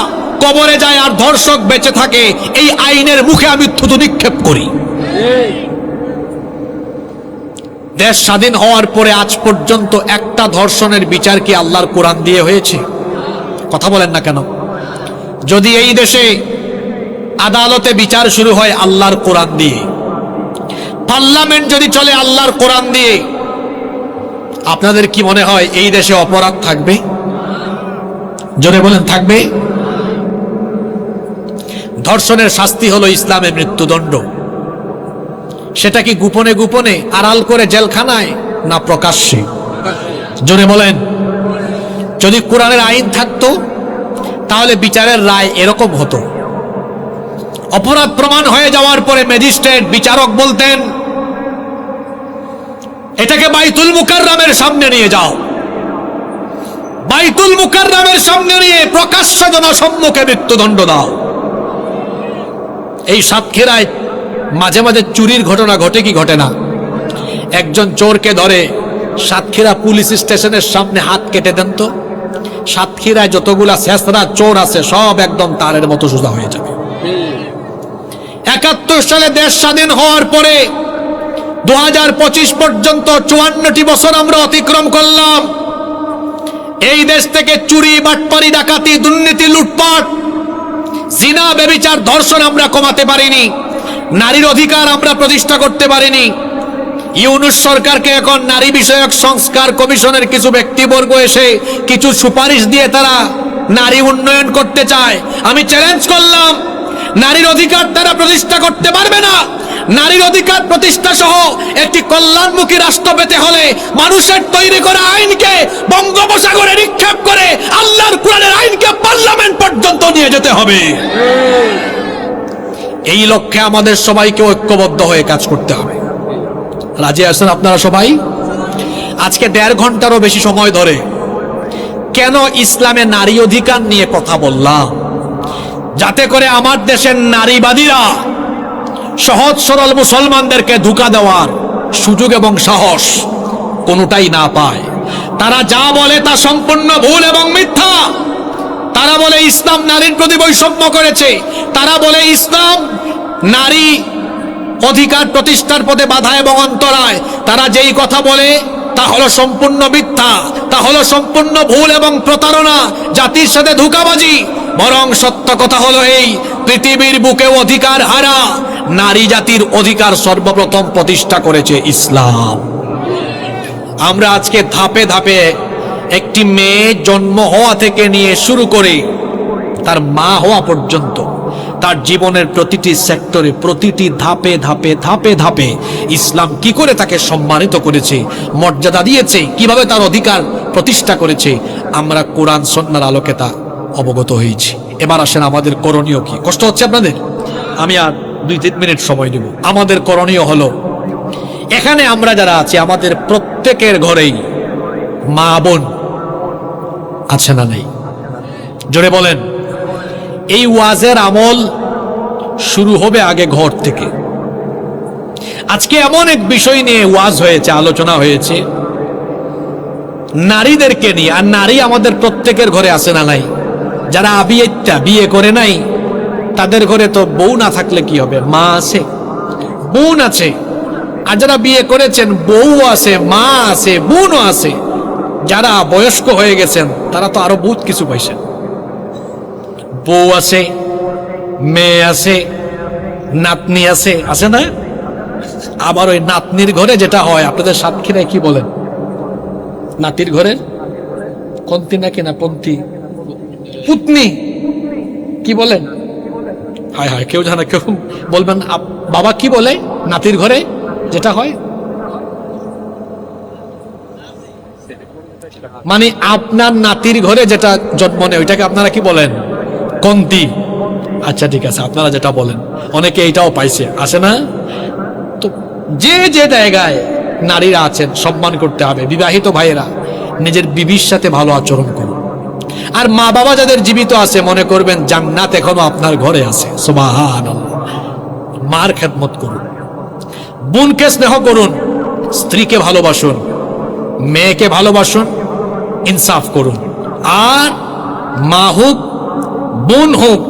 B: কবরে যায় আর ধর্ষক বেঁচে থাকে, এই আইনের মুখে আমি থুতু নিক্ষেপ করি। দেশ স্বাধীন হওয়ার পরে আজ পর্যন্ত একটা ধর্ষণের বিচার কি আল্লাহর কোরআন দিয়ে হয়েছে? কথা বলেন না কেন? যদি এই দেশে আদালতে বিচার শুরু হয় আল্লাহর কোরআন দিয়ে, পার্লামেন্ট যদি চলে আল্লাহর কোরআন দিয়ে, আপনাদের কি মনে হয় এই দেশে অপরাধ থাকবে? জোরে বলেন, থাকবে? ধর্ষণের শাস্তি হলো ইসলামে মৃত্যুদণ্ড। সেটা কি গোপনে গোপনে আড়াল করে জেলখানায়, না প্রকাশ্যে? জোরে বলেন। যদি কোরআনের আইন থাকতো তাহলে বিচারের রায় এরকম হতো। অপরাধ প্রমাণ হয়ে যাওয়ার পরে ম্যাজিস্ট্রেট, বিচারক বলতেন, এটাকে বাইতুল মুকাররমের সামনে নিয়ে যাও, বাইতুল মুকাররমের সামনে নিয়ে প্রকাশ্য জনসম্মুখে মৃত্যুদণ্ড দাও। এই সাতক্ষীরায় মাঝে মাঝে চুরির ঘটনা ঘটে কি ঘটে না? একজন চোরকে ধরে সাতক্ষীরা পুলিশ স্টেশনের সামনে হাত কেটে দেন তো, সাতক্ষীরায় যতগুলা শেষরা চোর আছে সব একদম তারের মতো সোজা হয়ে যাবে। 71 সালে দেশ স্বাধীন হওয়ার পরে 2025 পর্যন্ত 54টি বছর আমরা অতিক্রম করলাম। এই দেশ থেকে চুরি, বাটপারি, ডাকাতি, দুর্নীতি, লুটপাট, জিনা, ব্যভিচার, ধর্ষণ আমরা কমাতে পারিনি। নারীর অধিকার আমরা প্রতিষ্ঠা করতে পারিনি। ইউনূস সরকারকে এখন নারী বিষয়ক সংস্কার কমিশনের কিছু ব্যক্তিবর্গ এসে কিছু সুপারিশ দিয়ে তারা নারী উন্নয়ন করতে চায়। আমি চ্যালেঞ্জ করলাম, নারীর অধিকার তারা প্রতিষ্ঠা করতে পারবে না। নারীর অধিকার প্রতিষ্ঠা সহ একটি কল্যাণমুখী রাষ্ট্র পেতে হলে মানুষের তৈরি করা আইনকে বঙ্গোপসাগরে নিক্ষেপ করে আল্লাহর কোরআনের আইনকে পার্লামেন্ট পর্যন্ত নিয়ে যেতে হবে। এই লক্ষ্যে আমাদের সবাইকে ঐক্যবদ্ধ হয়ে কাজ করতে হবে। রাজি আছেন আপনারা সবাই? আজকে 1.5 ঘন্টারও বেশি সময় ধরে কেন ইসলামে নারী অধিকার নিয়ে কথা বললাম? যাতে করে আমার দেশের নারীবাদীরা সহজ সরল মুসলমানদেরকে ধোঁকা দেওয়ার সুযোগ এবং সাহস কোনোটাই না পায়। তারা যা বলে তা সম্পূর্ণ ভুল এবং মিথ্যা। তারা বলে ইসলাম নারীর প্রতি বৈষম্য করেছে, তারা বলে ইসলাম নারী অধিকার প্রতিষ্ঠার পথে বাধা এবং অন্তরায়। তারা যেই কথা বলে তা হলো সম্পূর্ণ মিথ্যা, তা হলো সম্পূর্ণ ভুল এবং প্রতারণা, জাতির সাথে ধোঁকাবাজি। বরং সত্য কথা হলো এই, পৃথিবীর বুকে অধিকার হারা নারী জাতির অধিকার সর্বপ্রথম প্রতিষ্ঠা করেছে ইসলাম। আমরা আজকে ধাপে ধাপে একটি মেয়ে জন্ম হওয়া থেকে নিয়ে শুরু করে তার মা হওয়া পর্যন্ত তার জীবনের প্রতিটি সেক্টরে, প্রতিটি ধাপে ধাপে ধাপে ধাপে ইসলাম কি করে তাকে সম্মানিত করেছে, মর্যাদা দিয়েছে, কিভাবে তার অধিকার প্রতিষ্ঠা করেছে, আমরা কোরআন সুন্নাহর আলোকে তা অবগত হয়েছি। এবার আসেন আমাদের করণীয় কি। কষ্ট হচ্ছে আপনাদের? আমি আর 2-3 মিনিট সময় নেব। আমাদের করণীয় হলো, এখানে আমরা যারা আছি আমাদের প্রত্যেকের ঘরেই মা বোন আছে না নেই? জোরে বলেন। এই ওয়াজের আমল শুরু হবে আগে ঘর থেকে। আজকে এমন এক বিষয় নিয়ে ওয়াজ হয়েছে, আলোচনা হয়েছে নারীদেরকে নিয়ে। আর নারী আমাদের প্রত্যেকের ঘরে আছে না নাই? যারা আবিয়েত্যা, বিয়ে করে নাই, তাদের ঘরে তো বউ না থাকলে কি হবে? মা আছে, বোন আছে। আর যারা বিয়ে করেছেন, বউ আছে, মা আছে, বোনও আছে। যারা বয়স্ক হয়ে গেছেন তারা তো আরো বহুত কিছু পাইছেন। বউ আছে, মেয়ে আছে, নাতনি আছে, আছে না? আবার ওই নাতনির ঘরে যেটা হয়, আপনাদের সাতক্ষীরায় কি বলেন? নাতির ঘরে কন্তি নাকি না পন্থী, পুতনি কি বলেন? হায় হায়, কেউ জানে? কেউ বলবেন বাবা কি বলে নাতির ঘরে যেটা হয়? মানে আপনার নাতির ঘরে যেটা জন্ম নেয় ওইটাকে আপনারা কি বলেন? কন্তি। আচ্ছা ঠিক আছে, আপনারা যেটা বলেন। অনেকে এইটাও পাইছে, আসে না? তো যে যে জায়গায় নারীরা আছেন সম্মান করতে হবে। বিবাহিত ভাইয়েরা নিজের বিবির সাথে ভালো আচরণ করুন। আর মা বাবা যাদের জীবিত আছে, মনে করবেন জান্নাত এখনো আপনার ঘরে আছে। সুবহানাল্লাহ। মার খেদমত করুন, বোনকে স্নেহ করুন, স্ত্রীকে ভালোবাসুন, মেয়েকে ভালোবাসুন, ইনসাফ করুন। আর মা হোক, বোন হোক,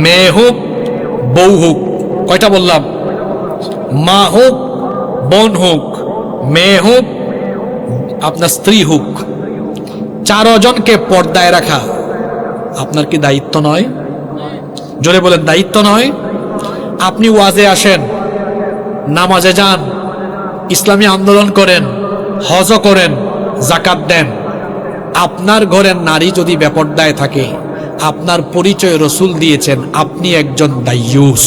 B: মেয়ে হোক, বউ হোক, কয়টা বললাম? মা হোক, বোন হোক, মেয়ে হোক, আপনার স্ত্রী হোক, 4 জনকে পর্দায় রাখা আপনার কি দায়িত্ব নয়? জোরে বলেন, দায়িত্ব নয়? আপনি ওয়াজে আসেন, নামাজে যান, ইসলামী আন্দোলন করেন, হজ করেন, যাকাত দেন। আপনার ঘরের নারী যদি বেপর্দায় থাকে, আপনার পরিচয় রসুল দিয়েছেন আপনি একজন দাইয়ুস।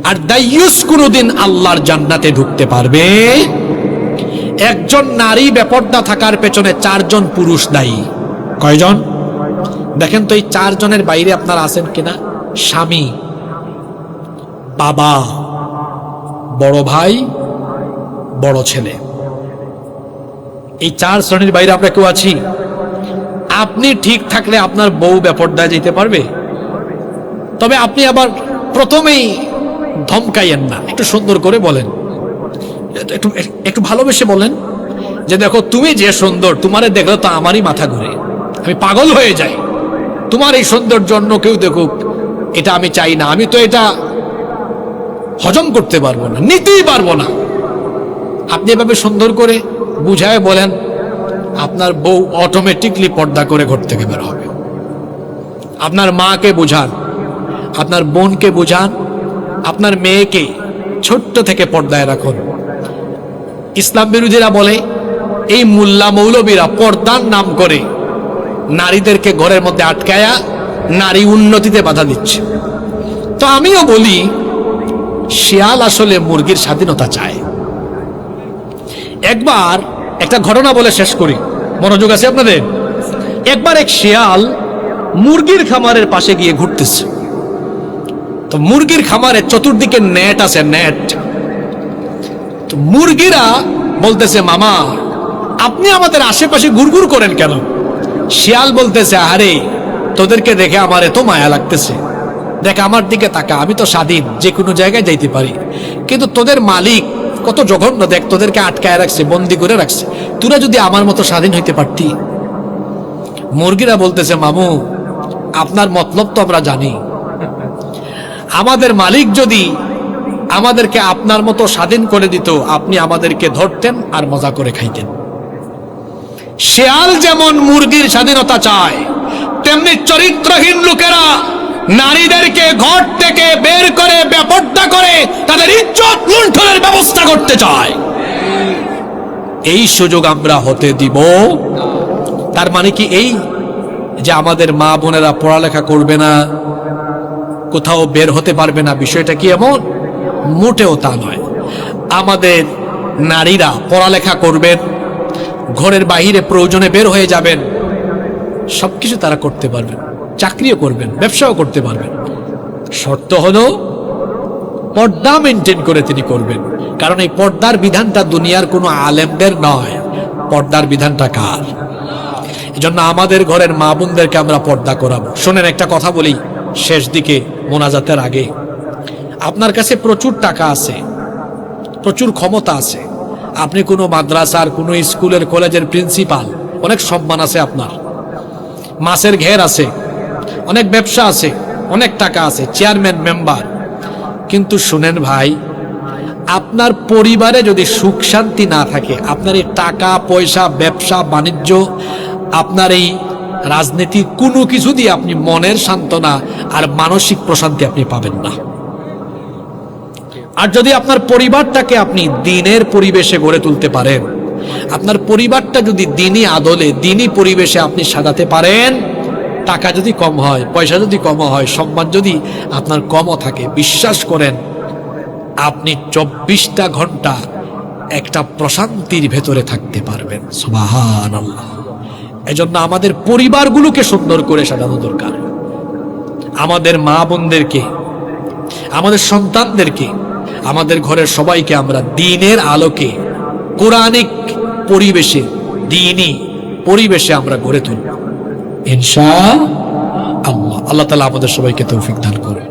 B: আর দাইয়ুস কোনোদিন আল্লাহর জান্নাতে ঢুকতে পারবে? একজন নারী বেপর্দা থাকার পেছনে 4 জন পুরুষ দায়ী। কয়জন? দেখেন তো এই 4 জনের বাইরে আপনারা আছেন কিনা? স্বামী, বাবা, বড় ভাই, বড় ছেলে, এই 4 শ্রেণীর বাইরে আমরা কেউ আছি? আপনি ঠিক থাকলে আপনার বউ বেপর্দায় যেতে পারবে? তবে আপনি আবার প্রথমেই ধমকাইয়েন না, একটু সুন্দর করে বলেন, একটু ভালোবেসে বলেন যে দেখো তুমি যে সুন্দর, তোমারে দেখলে তো আমারই মাথা ঘুরে, আমি পাগল হয়ে যাই। তোমার এই সৌন্দর্য অন্য কেউ দেখুক, এটা আমি চাই না, আমি তো এটা হজম করতে পারবো না, নিতেই পারবো না। আপনি এভাবে সুন্দর করে বুঝায় বলেন, আপনার বউ অটোমেটিকলি পর্দা করে ঘর থেকে বের হবে। আপনার মাকে বোঝান, আপনার বোনকে বোঝান, আপনার মেয়েকে ছোট্ট থেকে পর্দায় রাখুন। ইসলাম বিরোধীরা বলে এই মোল্লা মৌলবীরা পর্দার নাম করে নারীদেরকে ঘরের মধ্যে আটকায়া নারী উন্নতিতে বাধা দিচ্ছে। তো আমিও বলি শিয়াল আসলে মুরগির স্বাধীনতা চায়। একবার একটা ঘটনা বলে শেষ করি, মনোযোগ আছে আপনাদের। একবার এক শিয়াল মুরগির খামারের পাশে গিয়ে ঘুরতেছে। তো মুরগির খামারের চতুর্দিকে নেট আছে, নেট। তো মুরগিরা বলতেছে, মামা আপনি আমাদের আশেপাশে ঘুরঘুর করেন কেন? শিয়াল বলতেছে, আরে তোদেরকে দেখে আমার এত মায়া লাগতেছে, দেখ আমার দিকে তাকা, আমি তো স্বাধীন, যে কোনো জায়গায় যাইতে পারি, কিন্তু তোদের মালিক কত জঘন্য, দেখ তোদেরকে আটকায় রাখছে, বন্দি করে রাখছে, তোরা যদি আমার মতো স্বাধীন হইতে পারতি। মুরগিরা বলতেছে, মামু আপনার মতলব তো আমরা জানি, আমাদের মালিক যদি আমাদেরকে আপনার মতো স্বাধীন করে দিত, আপনি আমাদেরকে ধরতেন আর মজা করে খাইতেন। শেয়াল যেমন মুরগির স্বাধীনতা চায়, তেমনি চরিত্রহীন লোকেরা নারীদেরকে ঘর থেকে বের করে বেপর্দা করে তাদের ইজ্জত লুণ্ঠনের ব্যবস্থা করতে চায়। এই সুযোগ আমরা হতে দিব। তার মানে কি এই যে আমাদের মা বোনেরা পড়ালেখা করবে না, কোথাও বের হতে পারবে না, বিষয়টা কি এমন? মোটেও তা নয়। আমাদের নারীরা পড়ালেখা করবেন, ঘরের বাহিরে প্রয়োজনে বের হয়ে যাবেন, সবকিছু তারা করতে পারবেন, চাকরিও করবেন, ব্যবসাও করতে পারবেন। শর্ত হলো পর্দা মেনটেন করে তিনি করবেন। কারণ এই পর্দার বিধানটা দুনিয়ার কোনো আলেমদের নয়, পর্দার বিধানটা কার? এজন্য আমাদের ঘরের মা বোনদেরকে আমরা পর্দা করাবো। শোনেন, একটা কথা বলি শেষ দিকে মোনাজাতের আগে। আপনার কাছে প্রচুর টাকা আছে, প্রচুর ক্ষমতা আছে, আপনি কোনো মাদ্রাসার, কোনো স্কুলের, কলেজের প্রিন্সিপাল, অনেক সম্মান আছে আপনার, মাসের ঘের আছে, অনেক ব্যবসা আছে, অনেক টাকা আছে, চেয়ারম্যান, মেম্বার। কিন্তু শুনেন ভাই, আপনার পরিবারে যদি সুখ শান্তি না থাকে, আপনার এই টাকা পয়সা, ব্যবসা বাণিজ্য, আপনার এই রাজনীতি, কোনো কিছু দিয়ে আপনি মনের সান্ত্বনা আর মানসিক প্রশান্তি আপনি পাবেন না। আর যদি আপনার পরিবারটাকে আপনি দ্বীনের পরিবেশে গড়ে তুলতে পারেন, আপনার পরিবারটা যদি দ্বীনি আদলে, দ্বীনি পরিবেশে আপনি সাজাতে পারেন, টাকা যদি কম হয়, পয়সা যদি কম হয়, সম্মান যদি আপনার কমও থাকে, বিশ্বাস করেন আপনি 24টা ঘন্টা একটা প্রশান্তির ভেতরে থাকতে পারবেন। সুবহানাল্লাহ। এজন্য আমাদের পরিবারগুলোকে সুন্দর করে সাজানো দরকার। আমাদের মা বোনদেরকে, আমাদের সন্তানদেরকে, আমাদের ঘরের সবাইকে আমরা দ্বীনের আলোকে, কোরআনিক পরিবেশে, দ্বীনি পরিবেশে আমরা গড়ে তুলব ইনশাআল্লাহ। আল্লাহ তাআলা আমাদের সবাইকে তৌফিক দান করুন।